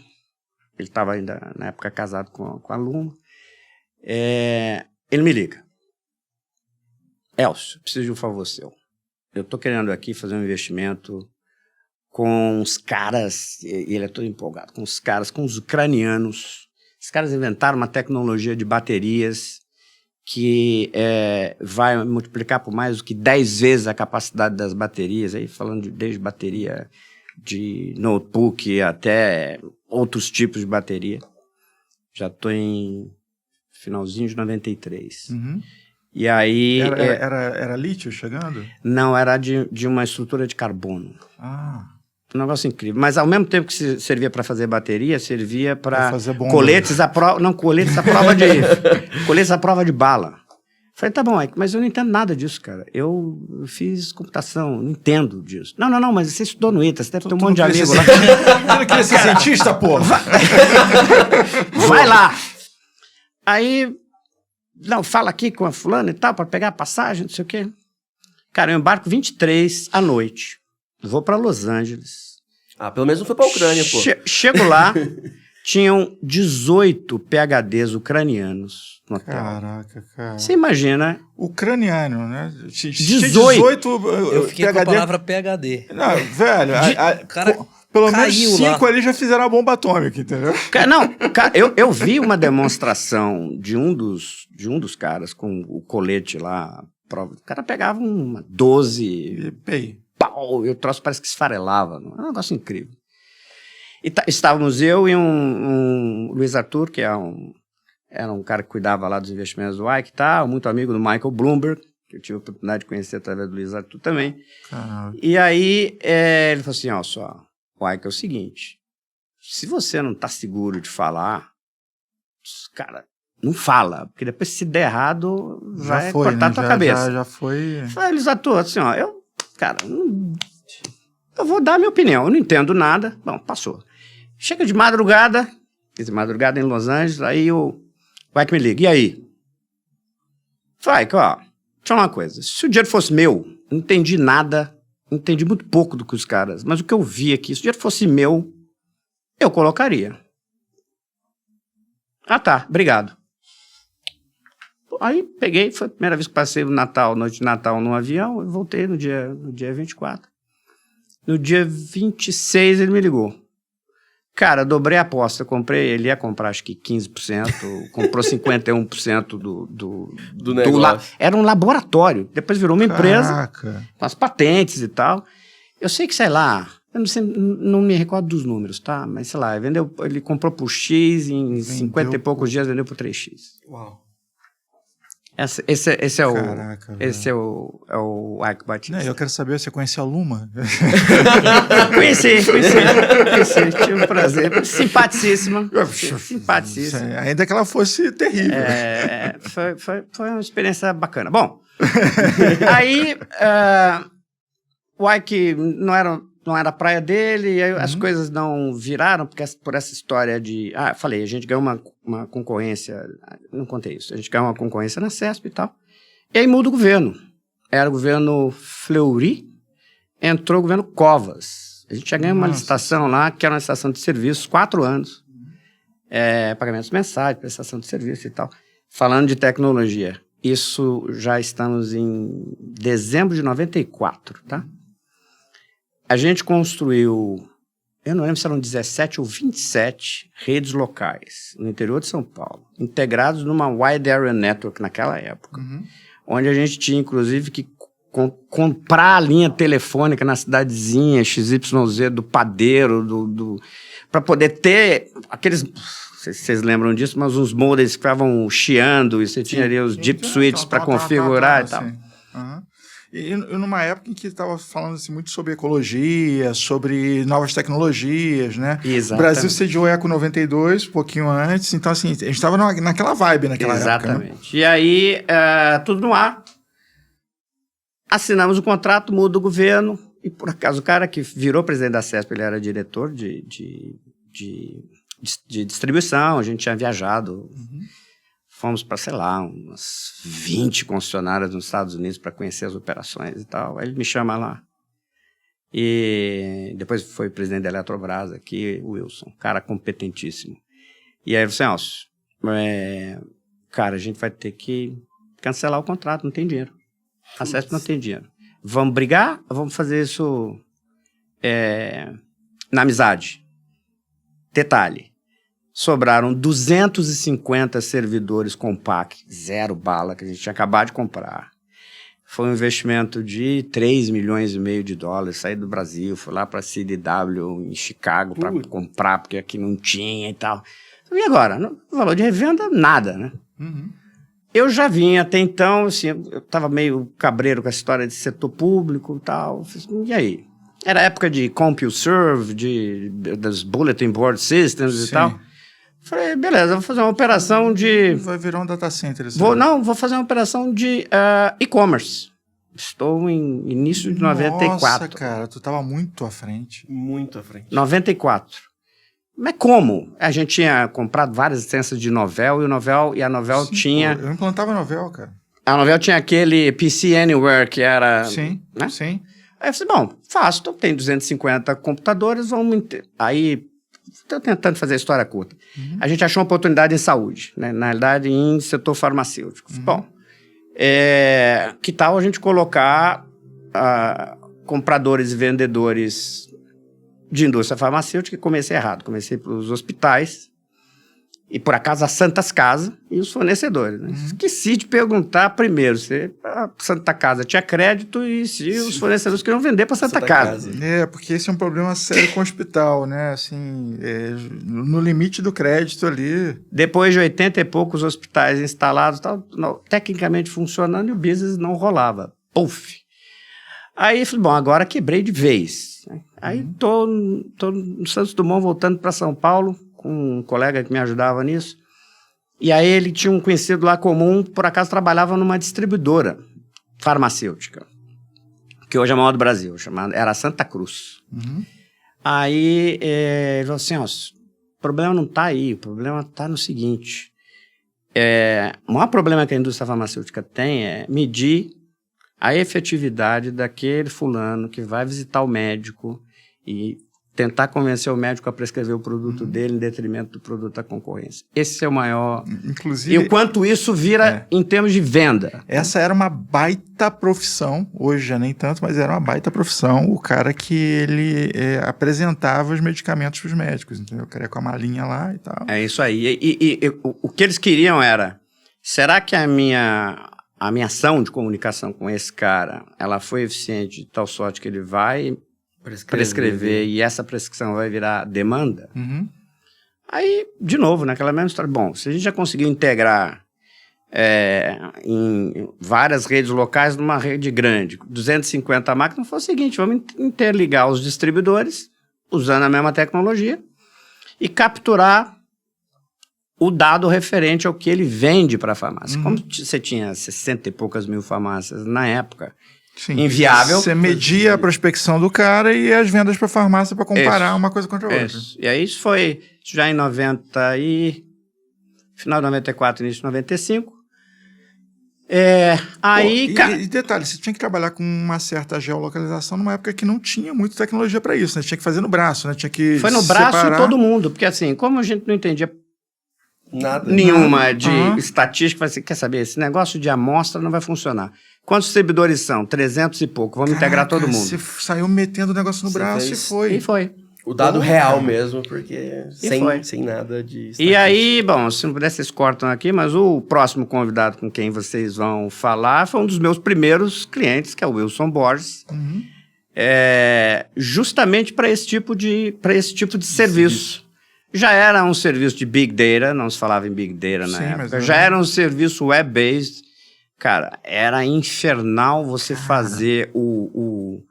ele estava ainda na época casado com a Luma, ele me liga. Elcio, preciso de um favor seu. Eu estou querendo aqui fazer um investimento com os caras, e ele é todo empolgado, com os caras, com os ucranianos. Os caras inventaram uma tecnologia de baterias que vai multiplicar por mais do que 10 vezes a capacidade das baterias, aí falando desde bateria de notebook até outros tipos de bateria. Já estou em finalzinho de 93. E aí... Era lítio chegando? Não, era de uma estrutura de carbono. Um negócio incrível. Mas ao mesmo tempo que servia para fazer bateria, servia para coletes à prova de bala. Falei, tá bom, mas eu não entendo nada disso, cara. Eu fiz computação, não entendo disso. Não, mas você estudou no ITA, você deve ter um monte de amigos lá. Você não queria ser cientista, porra? Vai lá! Aí, não, fala aqui com a fulana e tal, para pegar a passagem, não sei o quê. Cara, eu embarco 23 à noite. Vou para Los Angeles. Pelo menos não foi pra Ucrânia, pô. Chego lá, tinham 18 PhDs ucranianos no hotel. Caraca, cara. Você imagina? Ucraniano, né? 18. Eu fiquei com a palavra PhD. Não, velho, O cara pelo menos caiu 5 lá. ali já fizeram a bomba atômica, entendeu? Eu vi uma demonstração de um dos caras com o colete lá. O cara pegava uma 12 E pei. pau, e o troço parece que esfarelava. É um negócio incrível. E estávamos eu e um Luiz Arthur, que era um cara que cuidava lá dos investimentos do Ike, muito amigo do Michael Bloomberg, que eu tive a oportunidade de conhecer através do Luiz Arthur também. Caramba. E aí ele falou assim, o Ike é o seguinte, se você não tá seguro de falar, cara, não fala, porque depois se der errado, vai cortar tua cabeça. Já foi. Eu falei, Luiz Arthur, assim, eu vou dar a minha opinião, eu não entendo nada. Bom, passou. Chega de madrugada em Los Angeles, aí o Ike me liga, e aí? Falei, Ike, deixa eu falar uma coisa, se o dinheiro fosse meu, não entendi nada, entendi muito pouco do que os caras, mas o que eu vi aqui, se o dinheiro fosse meu, eu colocaria. Tá, obrigado. Aí peguei, foi a primeira vez que passei noite de Natal num avião, eu voltei no dia 24. No dia 26 ele me ligou. Cara, dobrei a aposta, ele ia comprar acho que 15%, comprou 51% do negócio. Era um laboratório, depois virou uma empresa, Caraca. com as patentes e tal. Eu sei que, sei lá, eu não me recordo dos números, tá? Mas sei lá, ele comprou por X, em 50 e poucos dias vendeu por 3X. Uau. Esse é o. Caraca, esse é o Ike Batista. Eu quero saber se você conhece a Luma. Conheci. Tive um prazer. Simpaticíssima. Ainda que ela fosse terrível. Foi uma experiência bacana. Bom, aí o Ike não era a praia dele, e aí as coisas não viraram, porque por essa história de... falei, a gente ganhou uma concorrência, não contei isso, a gente ganhou uma concorrência na CESP e tal, e aí muda o governo. Era o governo Fleury, entrou o governo Covas. A gente já ganhou uma licitação lá, que era uma licitação de serviços, 4 anos, pagamentos mensais, prestação de serviço e tal, falando de tecnologia. Isso já estamos em dezembro de 94, tá? A gente construiu, eu não lembro se eram 17 ou 27 redes locais no interior de São Paulo, integrados numa Wide Area Network naquela época, onde a gente tinha, inclusive, que comprar a linha telefônica na cidadezinha XYZ do padeiro, para poder ter aqueles... Não sei se vocês lembram disso, mas uns modems ficavam chiando e você tinha ali os deep switches para configurar e tal. E numa época em que estava falando assim, muito sobre ecologia, sobre novas tecnologias, né? Exatamente. O Brasil sediou o Eco 92, um pouquinho antes, então assim, a gente estava naquela vibe naquela época. Exatamente. Né? E aí, tudo no ar. Assinamos o contrato, muda o governo, e por acaso o cara que virou presidente da CESP, ele era diretor de distribuição, a gente tinha viajado... Fomos para, sei lá, umas 20 concessionárias nos Estados Unidos para conhecer as operações e tal. Aí ele me chama lá. E depois foi presidente da Eletrobras aqui, o Wilson, cara competentíssimo. E aí ele falou assim, cara, a gente vai ter que cancelar o contrato, não tem dinheiro. A CESP não tem dinheiro. Vamos brigar ou vamos fazer isso na amizade? Detalhe. Sobraram 250 servidores Compaq, 0 bala, que a gente tinha acabado de comprar. Foi um investimento de 3,5 milhões de dólares, saí do Brasil, fui lá para a CDW em Chicago para comprar, porque aqui não tinha e tal. E agora? No valor de revenda, nada, né? Eu já vinha até então, assim, eu estava meio cabreiro com a história de setor público e tal. E aí? Era época de CompuServe, das Bulletin Board Systems e tal. Falei, beleza, vou fazer uma operação de... Vai virar um data center. Vou fazer uma operação de e-commerce. Estou em início de 94. Nossa, cara, tu tava muito à frente. Muito à frente. 94. Mas como? A gente tinha comprado várias licenças de Novell e a Novell Sim, tinha... Pô, eu implantava Novell, cara. A Novell tinha aquele PC Anywhere que era... Sim, né? sim. Aí eu falei, bom, faço, então tem 250 computadores, vamos... Aí, estou tentando fazer a história curta. A gente achou uma oportunidade em saúde, né? Na realidade, em setor farmacêutico. Bom, que tal a gente colocar compradores e vendedores de indústria farmacêutica? E comecei errado, comecei pelos hospitais e, por acaso, as Santas Casas e os fornecedores. Né? Esqueci de perguntar primeiro se a Santa Casa tinha crédito e se os fornecedores queriam vender para Santa Casa. Porque esse é um problema sério com o hospital, né? Assim, no limite do crédito ali. Depois de 80 e poucos hospitais instalados, tecnicamente funcionando, e o business não rolava. Puf! Aí falei, bom, agora quebrei de vez. Aí tô no Santos Dumont voltando para São Paulo, com um colega que me ajudava nisso. E aí ele tinha um conhecido lá comum, por acaso trabalhava numa distribuidora farmacêutica, que hoje é a maior do Brasil, era Santa Cruz. Aí ele falou assim, o problema não está aí, o problema está no seguinte, o maior problema que a indústria farmacêutica tem é medir a efetividade daquele fulano que vai visitar o médico e tentar convencer o médico a prescrever o produto dele em detrimento do produto da concorrência. Esse é o maior... Inclusive... E o quanto isso vira em termos de venda. Essa era uma baita profissão, hoje já nem tanto, mas era uma baita profissão, o cara que ele apresentava os medicamentos para os médicos, entendeu? O cara ia com a malinha lá e tal. É isso aí. E o que eles queriam era, será que a minha ação de comunicação com esse cara, ela foi eficiente de tal sorte que ele vai prescrever e essa prescrição vai virar demanda? Aí, de novo, naquela mesma história, bom, se a gente já conseguiu integrar em várias redes locais numa rede grande, 250 máquinas, foi o seguinte, vamos interligar os distribuidores, usando a mesma tecnologia, e capturar o dado referente ao que ele vende para a farmácia. Como você tinha 60 e poucas mil farmácias na época, Sim. inviável. Você media a prospecção do cara e as vendas para a farmácia para comparar uma coisa contra a outra. E aí isso foi já em final de 94, início de 95. E detalhe, você tinha que trabalhar com uma certa geolocalização numa época que não tinha muita tecnologia para isso, né? Tinha que fazer no braço, né? Tinha que foi no braço de todo mundo, porque assim, como a gente não entendia nenhuma de estatística, falei assim, quer saber, esse negócio de amostra não vai funcionar. Quantos distribuidores são? 300 e pouco, vamos integrar todo mundo. Você saiu metendo o negócio no braço e foi. O dado real mesmo, porque sem nada de estatística. E aí, bom, se não puder, vocês cortam aqui, mas o próximo convidado com quem vocês vão falar foi um dos meus primeiros clientes, que é o Wilson Borges, justamente para esse tipo de serviço. Já era um serviço de Big Data, não se falava em Big Data na época, já era um serviço web-based. Cara, era infernal você fazer o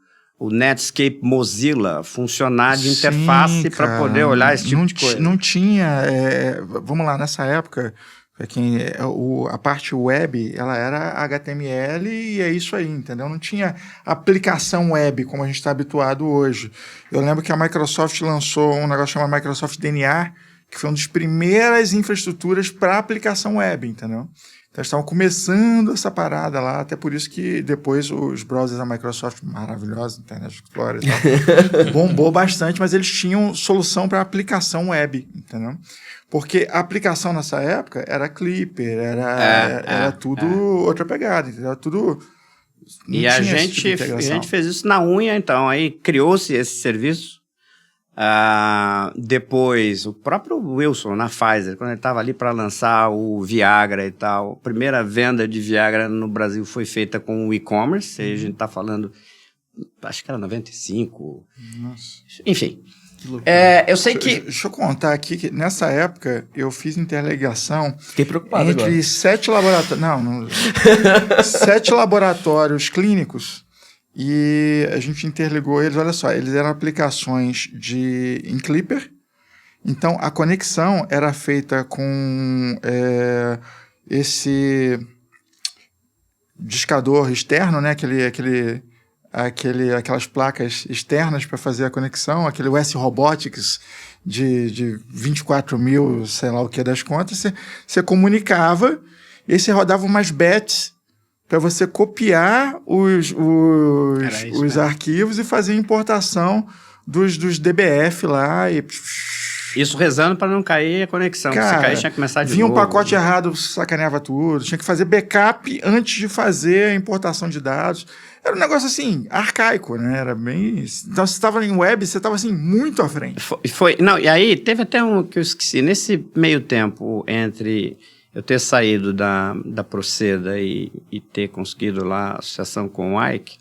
Netscape Mozilla funcionar de interface para poder olhar esse tipo de coisa. Não tinha... vamos lá, nessa época, a parte web, ela era HTML e é isso aí, entendeu? Não tinha aplicação web como a gente está habituado hoje. Eu lembro que a Microsoft lançou um negócio chamado Microsoft DNA, que foi uma das primeiras infraestruturas para aplicação web, entendeu? Então, eles estavam começando essa parada lá, até por isso que depois os browsers da Microsoft, maravilhosos, Internet Explorer e tal, bombou bastante, mas eles tinham solução para aplicação web, entendeu? Porque a aplicação nessa época era Clipper, era tudo outra pegada, entendeu? Tudo... E a gente fez isso na unha, então, aí criou-se esse serviço. Depois, o próprio Wilson, na Pfizer, quando ele estava ali para lançar o Viagra e tal, a primeira venda de Viagra no Brasil foi feita com o e-commerce, a gente está falando, acho que era 95, Nossa. Enfim. Eu sei que... Deixa eu contar aqui que nessa época eu fiz interligação Fiquei preocupado entre agora. 7 laboratórios... 7 laboratórios clínicos. E a gente interligou eles, olha só, eles eram aplicações em Clipper Então, a conexão era feita com esse discador externo, né? Aquelas placas externas para fazer a conexão, aquele US Robotics de 24 mil, sei lá o que das contas, você comunicava e aí você rodava umas bets para você copiar os arquivos e fazer importação dos DBF lá e... Isso rezando para não cair a conexão. Cara, se cair, tinha que começar de novo. Vinha um pacote errado, sacaneava tudo. Tinha que fazer backup antes de fazer a importação de dados. Era um negócio assim, arcaico, né? Era bem... Então, se você estava em web, você estava assim, muito à frente. Não, e aí, teve até um que eu esqueci. Nesse meio tempo, entre eu ter saído da Proceda e ter conseguido lá a associação com o Ike,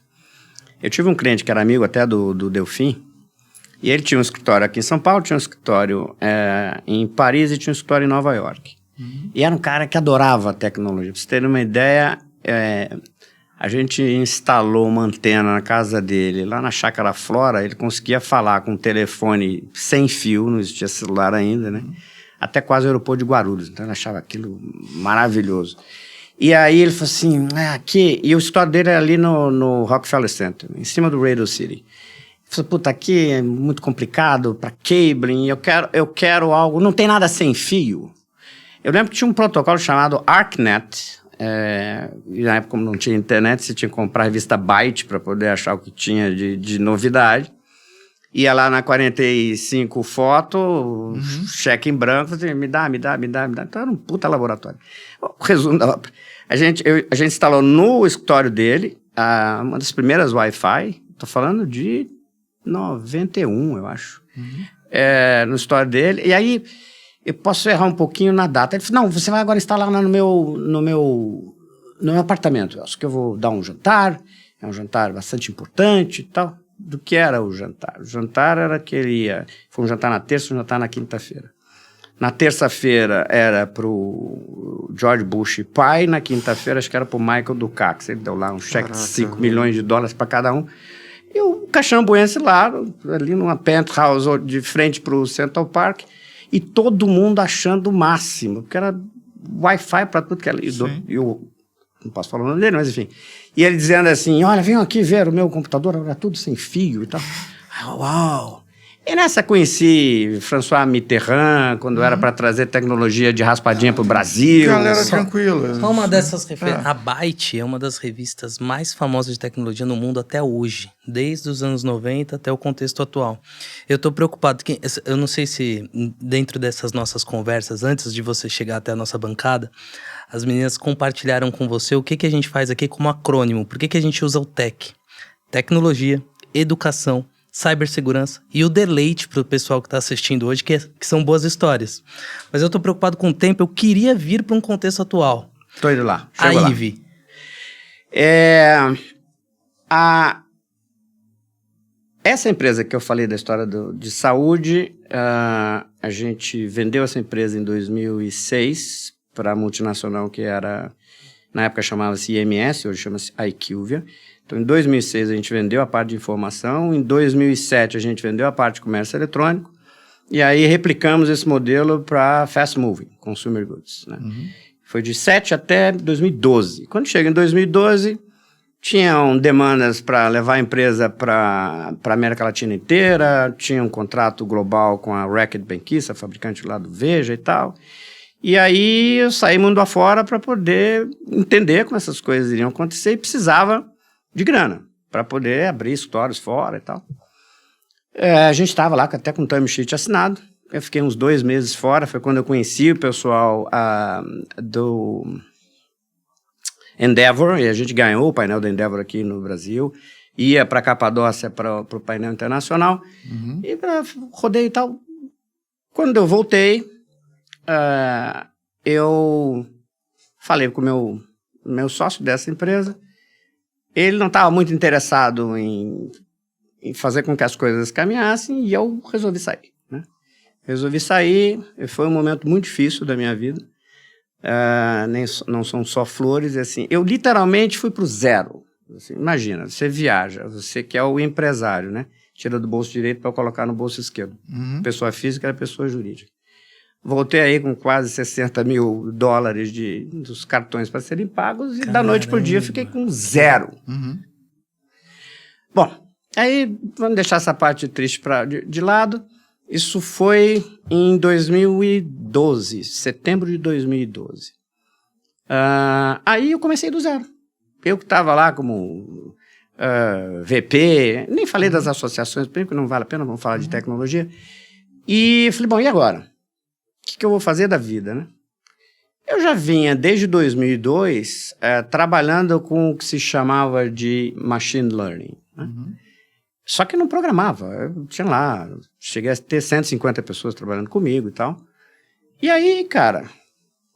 eu tive um cliente que era amigo até do Delfim, e ele tinha um escritório aqui em São Paulo, tinha um escritório em Paris e tinha um escritório em Nova York. E era um cara que adorava a tecnologia. Pra você ter uma ideia, a gente instalou uma antena na casa dele, lá na Chácara Flora, ele conseguia falar com um telefone sem fio, não existia celular ainda, né? Até quase o aeroporto de Guarulhos. Então ele achava aquilo maravilhoso. E aí ele falou assim, aqui... E o escritório dele era ali no Rockefeller Center, em cima do Radio City. Falei, puta, aqui é muito complicado para cabling, eu quero algo... Não tem nada sem fio. Eu lembro que tinha um protocolo chamado ArcNet, e na época, como não tinha internet, você tinha que comprar a revista Byte para poder achar o que tinha de novidade. Ia lá na 45 foto, cheque em branco, me dá. Então era um puta laboratório. O resumo da obra. A gente instalou no escritório dele uma das primeiras Wi-Fi, tô falando de 91, eu acho, no escritório dele. E aí, eu posso errar um pouquinho na data. Ele falou, não, você vai agora instalar lá no meu apartamento, Elcio, que eu vou dar um jantar, é um jantar bastante importante e tal. Do que era o jantar? O jantar era foi um jantar na terça, um jantar na quinta-feira. Na terça-feira era pro George Bush pai, na quinta-feira acho que era pro Michael Dukakis. Ele deu lá um cheque de $5 milhões para cada um. E o Caxambuense lá, ali numa penthouse de frente pro Central Park, e todo mundo achando o máximo, porque era Wi-Fi para tudo que era. Eu não posso falar o nome dele, mas enfim. E ele dizendo assim, olha, venham aqui ver o meu computador, era tudo sem fio e tal. Uau! E nessa conheci François Mitterrand, quando era para trazer tecnologia de raspadinha para o Brasil. Galera tranquila. Só uma dessas referências. A Byte é uma das revistas mais famosas de tecnologia no mundo até hoje, desde os anos 90 até o contexto atual. Eu estou preocupado, eu não sei se dentro dessas nossas conversas, antes de você chegar até a nossa bancada, as meninas compartilharam com você o que a gente faz aqui como acrônimo, por que a gente usa o TEC? Tecnologia, educação, cibersegurança e o deleite para o pessoal que está assistindo hoje, que são boas histórias. Mas eu estou preocupado com o tempo, eu queria vir para um contexto atual. Estou indo lá. A IVE. Essa empresa que eu falei da história de saúde, a gente vendeu essa empresa em 2006 para a multinacional que era, na época chamava-se IMS, hoje chama-se IQVIA. Então, em 2006, a gente vendeu a parte de informação, em 2007, a gente vendeu a parte de comércio eletrônico, e aí replicamos esse modelo para fast moving, consumer goods, né? Foi de 2007 até 2012. Quando chega em 2012, tinham demandas para levar a empresa para a América Latina inteira, tinha um contrato global com a Reckitt Benckiser, fabricante lá do Veja e tal. E aí eu saí mundo afora para poder entender como essas coisas iriam acontecer e precisava de grana para poder abrir escritórios fora e tal. A gente estava lá até com o time sheet assinado. Eu fiquei uns 2 meses fora, foi quando eu conheci o pessoal do Endeavor, e a gente ganhou o painel da Endeavor aqui no Brasil, ia para Capadócia para o painel internacional, e rodei e tal. Quando eu voltei, eu falei com o meu sócio dessa empresa, ele não estava muito interessado em fazer com que as coisas caminhassem, e eu resolvi sair, né? Resolvi sair, foi um momento muito difícil da minha vida, não são só flores, assim, eu literalmente fui pro zero. Assim, imagina, você viaja, você que é o empresário, né? tira do bolso direito para colocar no bolso esquerdo. Uhum. Pessoa física era pessoa jurídica. Voltei aí com quase 60 mil dólares dos cartões para serem pagos e da noite para o dia fiquei com 0. Uhum. Bom, aí vamos deixar essa parte triste de lado. Isso foi em 2012, setembro de 2012. Aí eu comecei do zero. Eu que estava lá como VP, nem falei das associações, porque não vale a pena, vamos falar de tecnologia. E falei, bom, e agora? O que eu vou fazer da vida, né? Eu já vinha, desde 2002, trabalhando com o que se chamava de machine learning. Né? Uhum. Só que não programava. Eu tinha lá, cheguei a ter 150 pessoas trabalhando comigo e tal. E aí, cara,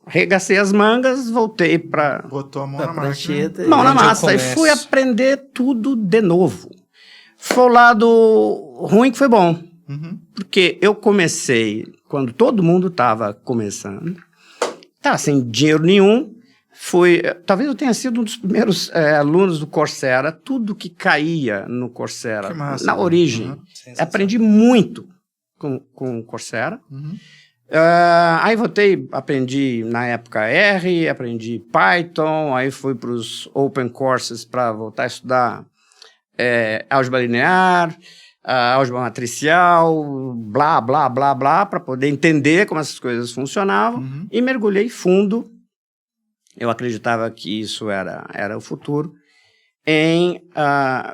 arregacei as mangas, voltei para... Botou a mão Da na máquina. prancheta. Mão na Onde eu massa. E começo. fui aprender tudo de novo. Foi o lado ruim que foi bom. Uhum. Porque eu comecei, quando todo mundo estava começando, estava sem dinheiro nenhum, talvez eu tenha sido um dos primeiros alunos do Coursera, tudo que caía no Coursera, Que massa, na né? origem. Uhum. Aprendi muito com o Coursera. Uhum. Aí voltei, aprendi na época R, aprendi Python, aí fui para os Open Courses para voltar a estudar álgebra linear, álgebra matricial, blá, blá, blá, blá, para poder entender como essas coisas funcionavam, Uhum. e mergulhei fundo, eu acreditava que isso era o futuro, em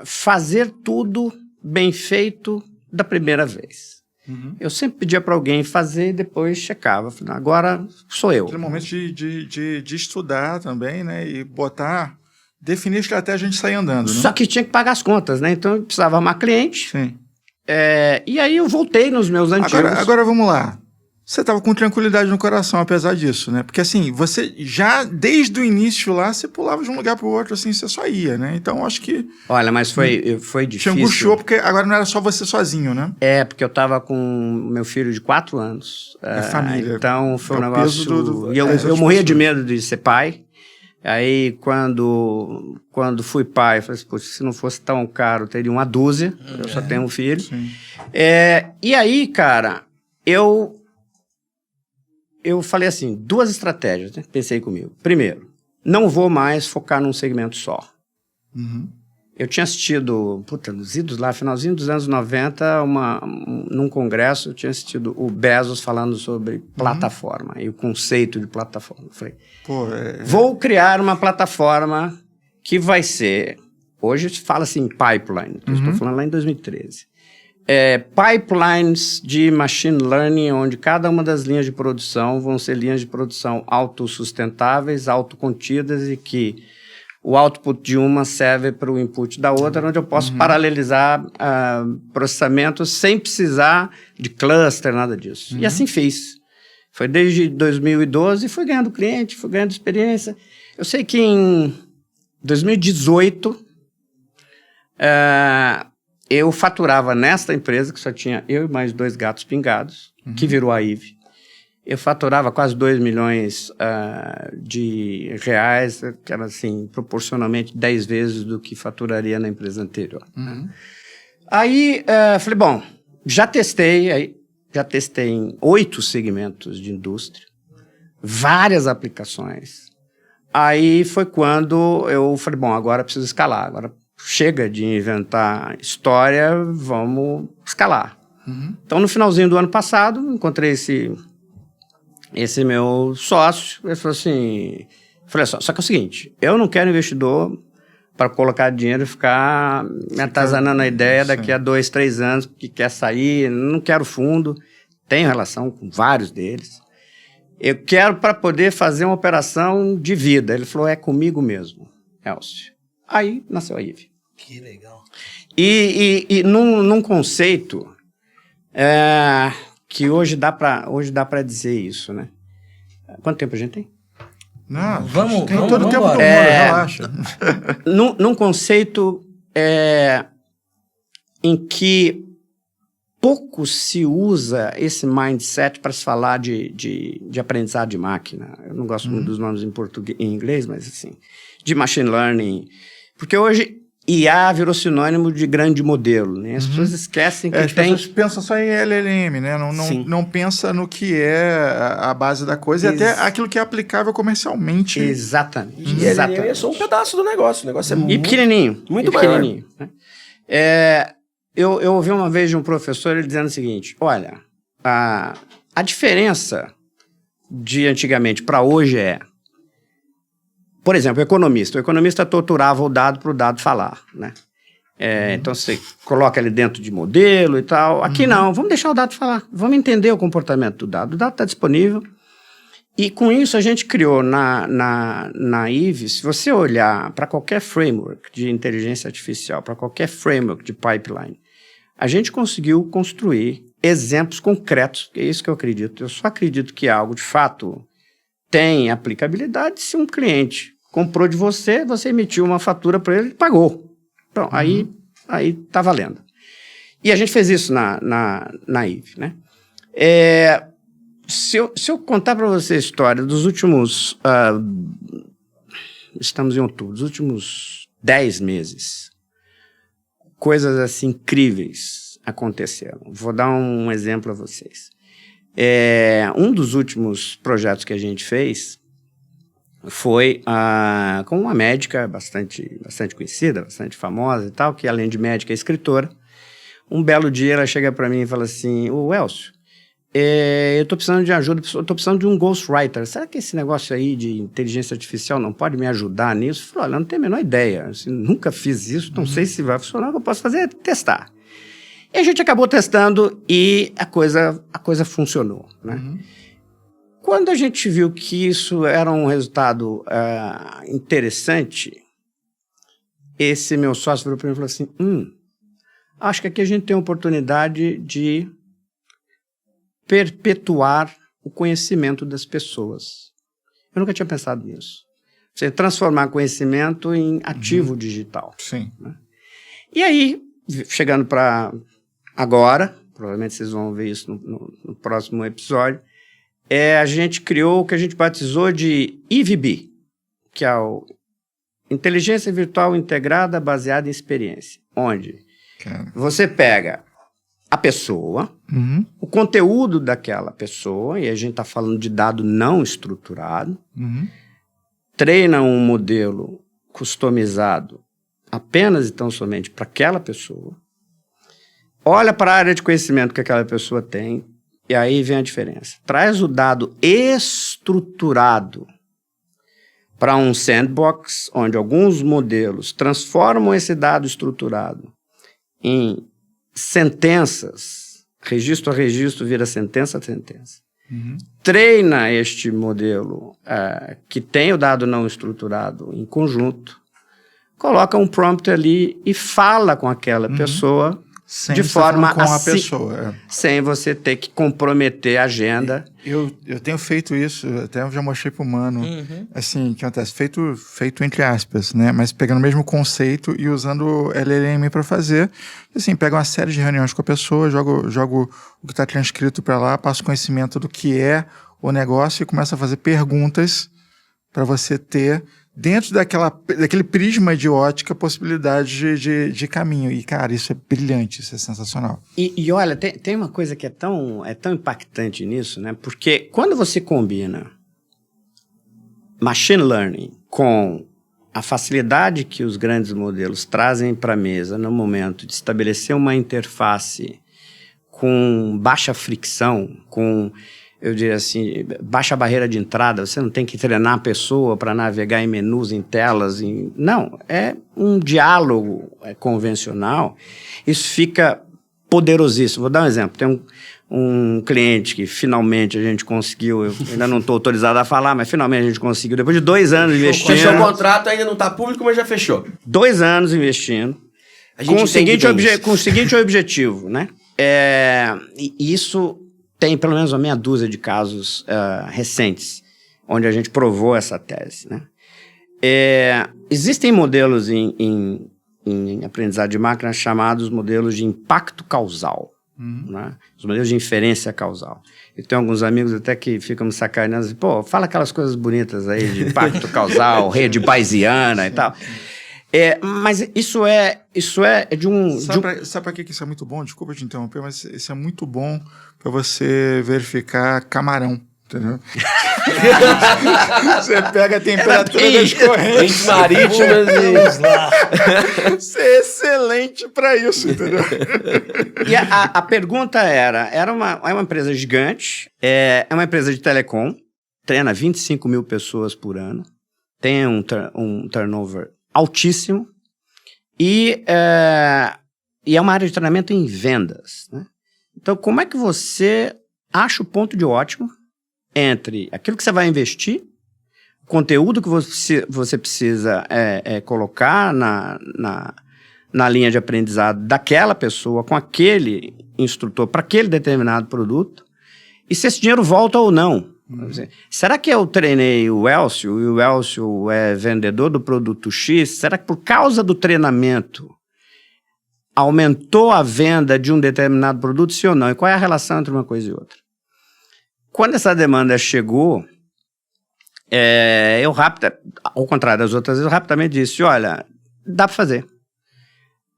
fazer tudo bem feito da primeira vez. Uhum. Eu sempre pedia para alguém fazer e depois checava. Falei, agora sou eu. Aquele momento de estudar também, né? E definir a estratégia, a gente sair andando, né? Só que tinha que pagar as contas, né? Então eu precisava arrumar cliente. Sim. E aí eu voltei nos meus antigos. Agora vamos lá. Você estava com tranquilidade no coração, apesar disso, né? Porque assim, você já, desde o início lá, você pulava de um lugar para o outro, assim, você só ia, né? Então, acho que Olha, mas foi te difícil. angustiou, porque agora não era só você sozinho, né? Porque eu tava com meu filho de 4 anos. Família. Então foi um É o peso negócio... do- E eu das outras morria de pessoas. medo de ser pai. Aí, quando fui pai, eu falei assim, poxa, se não fosse tão caro, teria uma dúzia. Eu só tenho um filho. Sim. E aí, cara, eu falei assim, 2 estratégias, né? Pensei comigo. Primeiro, não vou mais focar num segmento só. Uhum. Eu tinha assistido, nos idos lá, finalzinho dos anos 90, num congresso, eu tinha assistido o Bezos falando sobre plataforma e o conceito de plataforma. Eu falei, Pô, vou criar uma plataforma que vai ser, hoje se fala assim, pipeline, que eu estou falando lá em 2013. Pipelines de machine learning, onde cada uma das linhas de produção vão ser linhas de produção autossustentáveis, autocontidas e que o output de uma serve para o input da outra, onde eu posso paralelizar processamentos sem precisar de cluster, nada disso. E assim fiz. Foi desde 2012, fui ganhando cliente, fui ganhando experiência. Eu sei que em 2018, eu faturava nesta empresa, que só tinha eu e mais 2 gatos pingados, que virou a IVE. Eu faturava quase 2 milhões de reais, que era assim, proporcionalmente 10 vezes do que faturaria na empresa anterior. Aí, falei, bom, já testei em 8 segmentos de indústria, várias aplicações. Aí foi quando eu falei, bom, agora preciso escalar, agora chega de inventar história, vamos escalar. Então, no finalzinho do ano passado, encontrei esse meu sócio, ele falou assim, falei só que é o seguinte, eu não quero investidor para colocar dinheiro e ficar me atazanando a ideia daqui a 2, 3 anos que quer sair, não quero fundo, tenho relação com vários deles, eu quero para poder fazer uma operação de vida. Ele falou, é comigo mesmo, Elcio. Aí nasceu a IVE. Que legal. E num conceito que hoje dá para dizer isso, né? Quanto tempo a gente tem? Não, Vamos- tem vamos- todo o tempo do mundo, embora. relaxa. Num conceito em que pouco se usa esse mindset para se falar de aprendizado de máquina. Eu não gosto muito dos nomes em inglês, mas assim, de machine learning. Porque hoje IA virou sinônimo de grande modelo, né? As pessoas esquecem que As tem... pessoas pensam só em LLM, né? Não pensa no que é a base da coisa e até aquilo que é aplicável comercialmente. Exatamente. E ele é só um pedaço do negócio. O negócio é muito pequenininho. Muito maior. Pequenininho, né? Eu ouvi uma vez de um professor ele dizendo o seguinte, olha, a diferença de antigamente para hoje por exemplo, o economista torturava o dado para o dado falar, né? Então você coloca ele dentro de modelo e tal. Aqui não, vamos deixar o dado falar, vamos entender o comportamento do dado. O dado está disponível. E com isso a gente criou na IVE, se você olhar para qualquer framework de inteligência artificial, para qualquer framework de pipeline, a gente conseguiu construir exemplos concretos, que é isso que eu acredito. Eu só acredito que algo de fato tem aplicabilidade se um cliente comprou de você, você emitiu uma fatura para ele e pagou. Então, aí tá valendo. E a gente fez isso na IVE, né? Se eu contar para você a história dos últimos... estamos em outubro. Dos últimos 10 meses, coisas assim incríveis aconteceram. Vou dar um exemplo a vocês. Um dos últimos projetos que a gente fez foi com uma médica bastante conhecida, bastante famosa e tal, que além de médica é escritora. Um belo dia ela chega para mim e fala assim, ô Elcio, eu estou precisando de ajuda, estou precisando de um ghostwriter. Será que esse negócio aí de inteligência artificial não pode me ajudar nisso? Eu falei, olha, eu não tenho a menor ideia, assim, nunca fiz isso, não sei se vai funcionar, o que eu posso fazer é testar. E a gente acabou testando e a coisa funcionou, né? Quando a gente viu que isso era um resultado interessante, esse meu sócio virou para mim e falou assim, acho que aqui a gente tem a oportunidade de perpetuar o conhecimento das pessoas. Eu nunca tinha pensado nisso. Você transformar conhecimento em ativo digital. Sim. Né? E aí, chegando para agora, provavelmente vocês vão ver isso no próximo episódio, a gente criou o que a gente batizou de EVB, que é o Inteligência Virtual Integrada Baseada em Experiência, onde você pega a pessoa, o conteúdo daquela pessoa, e a gente está falando de dado não estruturado, treina um modelo customizado apenas e tão somente para aquela pessoa, olha para a área de conhecimento que aquela pessoa tem, e aí vem a diferença. Traz o dado estruturado para um sandbox, onde alguns modelos transformam esse dado estruturado em sentenças, registro a registro vira sentença a sentença. Treina este modelo que tem o dado não estruturado em conjunto, coloca um prompt ali e fala com aquela pessoa de forma com a pessoa. Sem você ter que comprometer a agenda. Eu tenho feito isso, até já mostrei pro Mano, assim, que acontece, feito entre aspas, né, mas pegando o mesmo conceito e usando LLM para fazer, assim, pega uma série de reuniões com a pessoa, jogo o que está transcrito para lá, passo conhecimento do que é o negócio e começo a fazer perguntas para você ter dentro daquele prisma de ótica, possibilidade de caminho. E, cara, isso é brilhante, isso é sensacional. E olha, tem uma coisa que é tão impactante nisso, né? Porque quando você combina machine learning com a facilidade que os grandes modelos trazem para a mesa no momento de estabelecer uma interface com baixa fricção, com... eu diria assim, baixa barreira de entrada, você não tem que treinar a pessoa para navegar em menus, em telas, não, é um diálogo convencional, isso fica poderosíssimo. Vou dar um exemplo, tem um cliente que finalmente a gente conseguiu, eu ainda não estou autorizado a falar, mas finalmente a gente conseguiu, depois de 2 anos investindo... Fechou o contrato, ainda não está público, mas já fechou. 2 anos investindo, com o seguinte objetivo, né? Isso... Tem pelo menos uma meia dúzia de casos recentes, onde a gente provou essa tese, né? Existem modelos em aprendizado de máquina chamados modelos de impacto causal, né? Os modelos de inferência causal. Eu tenho alguns amigos até que ficam me sacaneando, assim, pô, fala aquelas coisas bonitas aí de impacto causal, rede bayesiana e tal. Mas isso é de um... Sabe para que isso é muito bom? Desculpa te interromper, mas isso é muito bom para você verificar camarão, entendeu? Você pega a temperatura das correntes marítimas e... Isso é excelente para isso, entendeu? E a pergunta é uma empresa gigante, é uma empresa de telecom, treina 25 mil pessoas por ano, tem um turnover altíssimo e é uma área de treinamento em vendas, né? Então, como é que você acha o ponto de ótimo entre aquilo que você vai investir, o conteúdo que você precisa colocar na linha de aprendizado daquela pessoa, com aquele instrutor, para aquele determinado produto, e se esse dinheiro volta ou não. Será que eu treinei o Elcio e o Elcio é vendedor do produto X? Será que por causa do treinamento aumentou a venda de um determinado produto, sim ou não? E qual é a relação entre uma coisa e outra? Quando essa demanda chegou, ao contrário das outras vezes, eu rapidamente disse, olha, dá para fazer.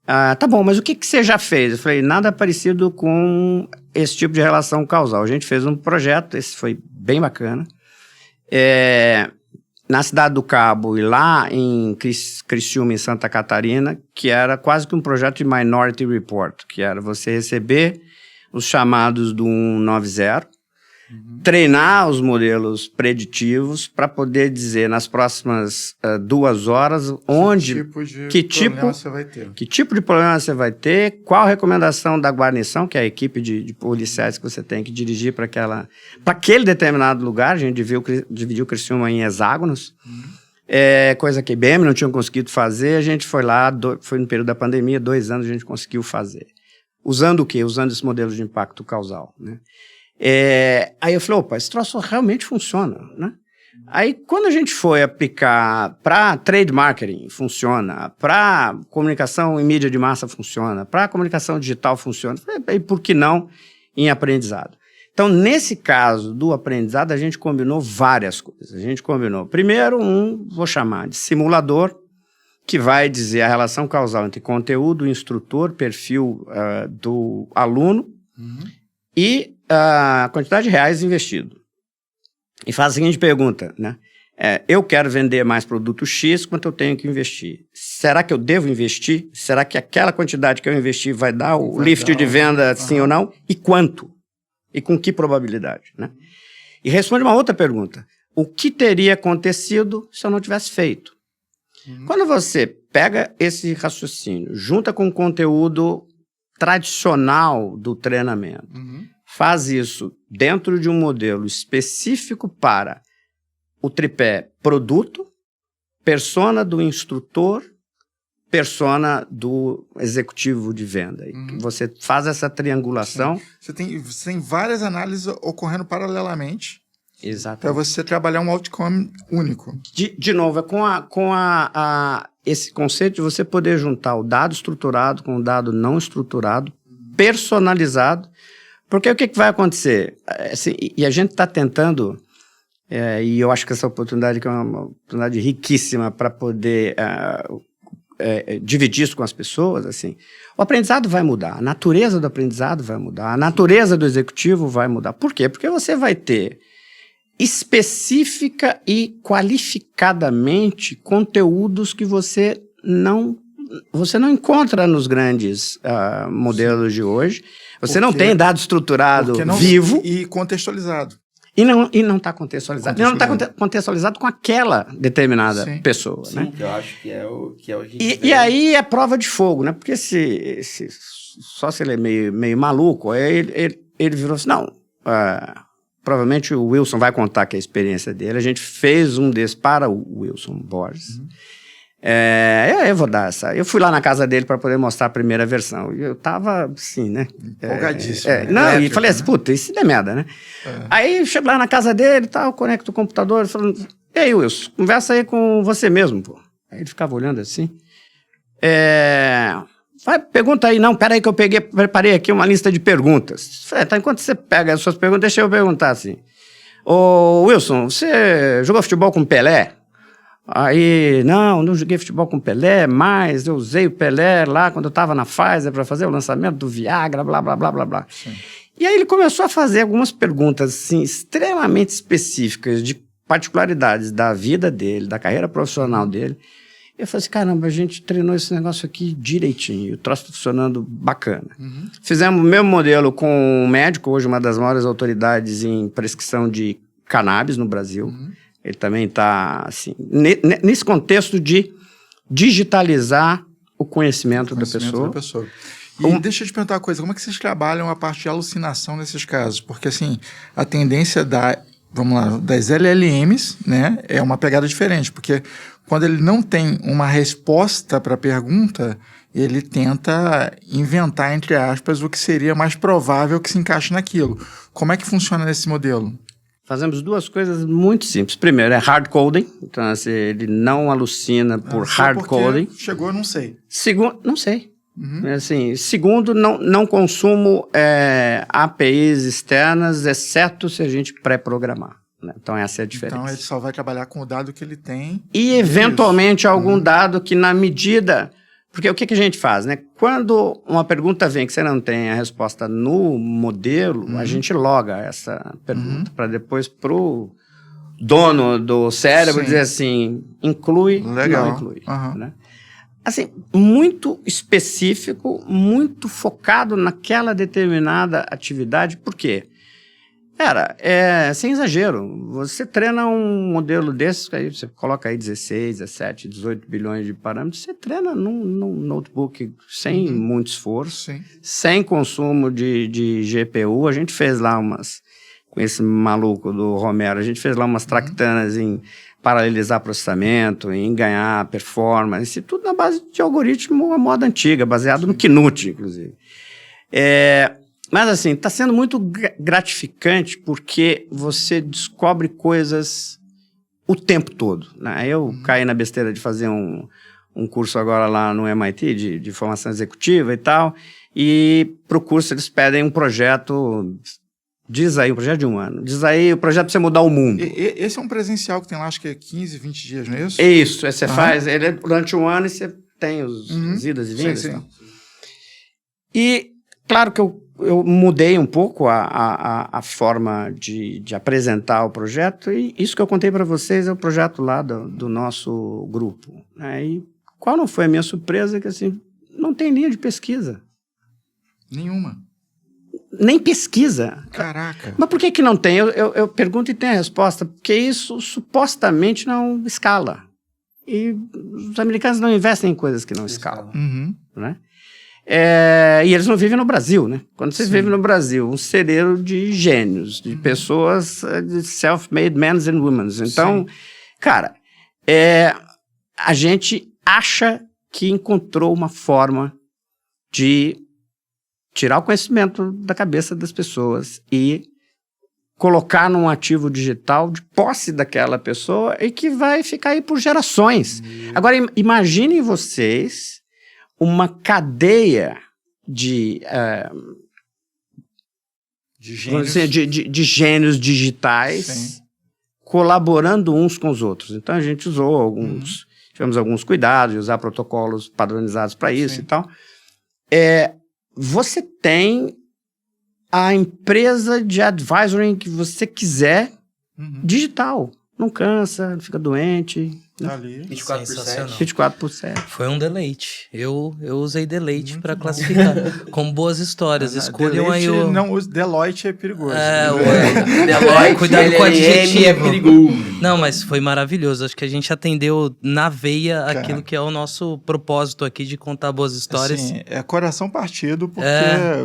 Tá bom, mas o que você já fez? Eu falei, nada parecido com esse tipo de relação causal. A gente fez um projeto, esse foi bem bacana, na Cidade do Cabo e lá em Criciúma, em Santa Catarina, que era quase que um projeto de Minority Report, que era você receber os chamados do 190, treinar os modelos preditivos para poder dizer nas próximas 2 horas que tipo de problema você vai ter, qual a recomendação da guarnição, que é a equipe de policiais que você tem que dirigir para aquele determinado lugar. A gente dividiu o Criciúma em hexágonos, coisa que a IBM não tinha conseguido fazer. A gente foi lá, foi no período da pandemia, 2 anos a gente conseguiu fazer. Usando o quê? Usando esse modelo de impacto causal, né? Aí eu falei, opa, esse troço realmente funciona, né? Aí quando a gente foi aplicar para trade marketing, funciona, para comunicação em mídia de massa, funciona, para comunicação digital, funciona, e por que não em aprendizado? Então, nesse caso do aprendizado, a gente combinou várias coisas. A gente combinou, primeiro, vou chamar de simulador, que vai dizer a relação causal entre conteúdo, instrutor, perfil do aluno, e a quantidade de reais investido. E faz a seguinte pergunta, né? Eu quero vender mais produto X, quanto eu tenho que investir? Será que eu devo investir? Será que aquela quantidade que eu investi vai dar o lift de venda, sim ou não? E quanto? E com que probabilidade, né? E responde uma outra pergunta. O que teria acontecido se eu não tivesse feito? Quando você pega esse raciocínio, junta com o conteúdo tradicional do treinamento, faz isso dentro de um modelo específico para o tripé produto, persona do instrutor, persona do executivo de venda. Você faz essa triangulação. Você tem várias análises ocorrendo paralelamente. Exatamente. Para você trabalhar um outcome único. De novo, com esse conceito de você poder juntar o dado estruturado com o dado não estruturado, personalizado. Porque o que vai acontecer? Assim, e a gente está tentando, e eu acho que essa oportunidade que é uma oportunidade riquíssima para poder dividir isso com as pessoas, assim, o aprendizado vai mudar, a natureza do aprendizado vai mudar, a natureza do executivo vai mudar. Por quê? Porque você vai ter específica e qualificadamente conteúdos que você não encontra nos grandes modelos de hoje. Você não tem dado estruturado vivo. E contextualizado. E não está contextualizado. E não está contextualizado com aquela determinada pessoa. Sim, né? Que eu acho que é o que a gente E aí é prova de fogo, né? Porque só se ele é meio maluco, aí ele virou assim, não, provavelmente o Wilson vai contar que é a experiência dele. A gente fez um desses para o Wilson Borges. Eu vou dar essa. Eu fui lá na casa dele para poder mostrar a primeira versão. E eu tava assim, né? Empolgadíssimo. E falei assim, puta, isso é merda, né? Aí chego lá na casa dele e tal, conecto o computador, falando, e aí, Wilson, conversa aí com você mesmo, pô. Aí ele ficava olhando assim. Pergunta aí, não, peraí que eu preparei aqui uma lista de perguntas. Falei, tá, enquanto você pega as suas perguntas, deixa eu perguntar assim. Ô, Wilson, você jogou futebol com Pelé? Aí, não joguei futebol com o Pelé, mas eu usei o Pelé lá quando eu estava na Pfizer para fazer o lançamento do Viagra, blá, blá, blá, blá, blá. Sim. E aí ele começou a fazer algumas perguntas, assim, extremamente específicas de particularidades da vida dele, da carreira profissional dele. Eu falei assim, caramba, a gente treinou esse negócio aqui direitinho, o troço tá funcionando bacana. Fizemos o mesmo modelo com um médico, hoje uma das maiores autoridades em prescrição de cannabis no Brasil. Ele também está, assim, nesse contexto de digitalizar o conhecimento da pessoa. E deixa eu te perguntar uma coisa, como é que vocês trabalham a parte de alucinação nesses casos? Porque, assim, a tendência das LLMs, né, é uma pegada diferente, porque quando ele não tem uma resposta para a pergunta, ele tenta inventar, entre aspas, o que seria mais provável que se encaixe naquilo. Como é que funciona nesse modelo? Fazemos duas coisas muito simples. Primeiro, é hard coding. Então, assim, ele não alucina por hard coding. Chegou, não sei. Segundo, não sei. Assim, segundo, não consumo APIs externas, exceto se a gente pré-programar. Né? Então, essa é a diferença. Então, ele só vai trabalhar com o dado que ele tem. E, eventualmente, algum dado que, na medida... Porque o que a gente faz, né? Quando uma pergunta vem que você não tem a resposta no modelo, a gente loga essa pergunta para depois pro dono do cérebro dizer assim, inclui, legal. Não inclui. Né? Assim, muito específico, muito focado naquela determinada atividade. Por quê? Sem exagero, você treina um modelo desse, aí você coloca aí 16, 17, 18 bilhões de parâmetros, você treina num notebook sem muito esforço, sem consumo de GPU. A gente fez lá com esse maluco do Romero, a gente fez lá umas tractanas em paralelizar processamento, em ganhar performance, tudo na base de algoritmo à moda antiga, baseado no Knut, inclusive. Mas, assim, está sendo muito gratificante porque você descobre coisas o tempo todo. Né? Eu caí na besteira de fazer um curso agora lá no MIT de formação executiva e tal, e para o curso eles pedem um projeto, diz aí, um projeto de 1 ano, diz aí o projeto para você mudar o mundo. Esse é um presencial que tem lá, acho que é 15, 20 dias, não é isso? Isso, você faz, ele é durante 1 ano e você tem as idas e vindas. Sim. E, claro que eu mudei um pouco a forma de apresentar o projeto, e isso que eu contei para vocês é o projeto lá do nosso grupo. Né? E qual não foi a minha surpresa? Que assim, não tem linha de pesquisa. Nenhuma. Nem pesquisa. Caraca. Mas por que não tem? Eu pergunto e tenho a resposta. Porque isso supostamente não escala. E os americanos não investem em coisas que não escalam. Né? E eles não vivem no Brasil, né? Quando vocês vivem no Brasil, um celeiro de gênios, de pessoas, de self-made men and women. Então, cara, a gente acha que encontrou uma forma de tirar o conhecimento da cabeça das pessoas e colocar num ativo digital de posse daquela pessoa e que vai ficar aí por gerações. Agora, imaginem vocês uma cadeia de gênios digitais colaborando uns com os outros. Então, a gente usou tivemos alguns cuidados de usar protocolos padronizados para isso e tal. Você tem a empresa de advisory que você quiser, digital. Não cansa, não fica doente. Ali. 24/7. Foi um deleite. Eu usei deleite para classificar como boas histórias. Escolham aí o... Não, o Deloitte é perigoso. Deloitte, cuidado com o adjetivo. É perigoso. Não, mas foi maravilhoso. Acho que a gente atendeu na veia aquilo que é o nosso propósito aqui de contar boas histórias. Assim, é coração partido porque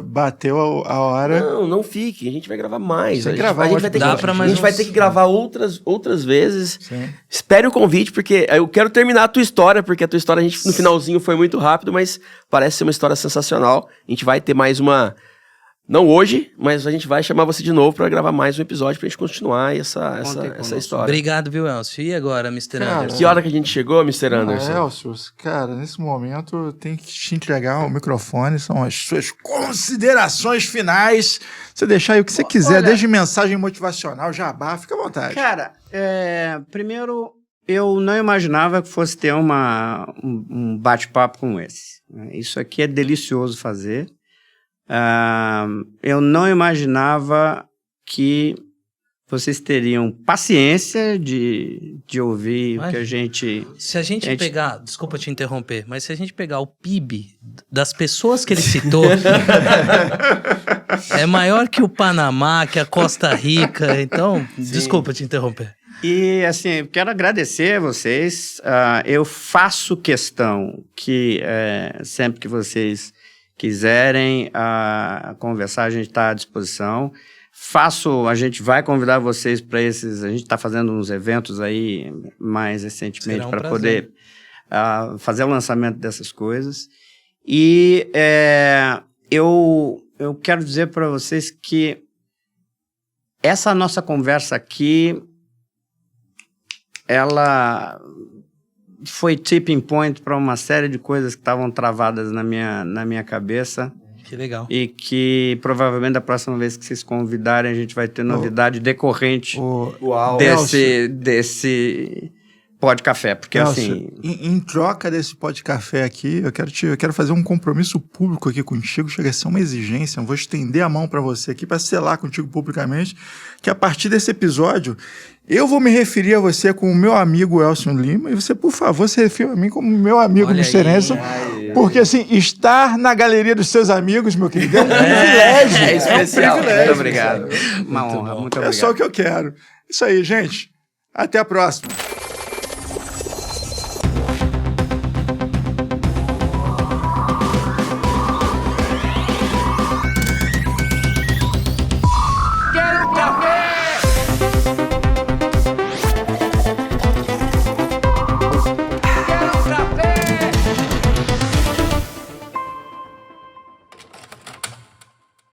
bateu a hora. Não fique. A gente vai gravar mais. A gente vai ter que gravar outras vezes. Sim. Espere o convite, porque eu quero terminar a tua história, porque a tua história no finalzinho foi muito rápido, mas parece ser uma história sensacional. A gente vai ter mais uma... Não hoje, mas a gente vai chamar você de novo para gravar mais um episódio pra gente continuar essa história. Obrigado, viu, Elcio? E agora, Mr. Anderson? Que hora que a gente chegou, Mr. Anderson? Elcio, cara, nesse momento eu tenho que te entregar o microfone, são as suas considerações finais. Você deixar aí o que você quiser, desde mensagem motivacional, jabá, fica à vontade. Cara, primeiro, eu não imaginava que fosse ter um bate-papo como esse. Isso aqui é delicioso fazer. Eu não imaginava que vocês teriam paciência de ouvir o que a gente... Se a gente pegar... Desculpa te interromper, mas se a gente pegar o PIB das pessoas que ele citou, é maior que o Panamá, que a Costa Rica. Então, desculpa te interromper. E, assim, quero agradecer a vocês. Eu faço questão que sempre que vocês quiserem conversar, a gente está à disposição. A gente vai convidar vocês para esses... A gente está fazendo uns eventos aí mais recentemente para poder fazer o lançamento dessas coisas. E eu quero dizer para vocês que essa nossa conversa aqui, ela foi tipping point para uma série de coisas que estavam travadas na minha cabeça. Que legal. E que provavelmente da próxima vez que vocês convidarem, a gente vai ter novidade decorrente desse Pó de Café. Porque Elcio, assim... Em troca desse Pó de Café aqui, eu quero fazer um compromisso público aqui contigo, chega a ser uma exigência, eu vou estender a mão para você aqui, para selar contigo publicamente, que a partir desse episódio, eu vou me referir a você como meu amigo Elcio Lima, e você, por favor, se refira a mim como meu amigo Mr. Nelson, porque assim, estar na galeria dos seus amigos, meu querido, é um privilégio. É especial. Muito obrigado. Uma honra, muito obrigado. É só o que eu quero. Isso aí, gente. Até a próxima.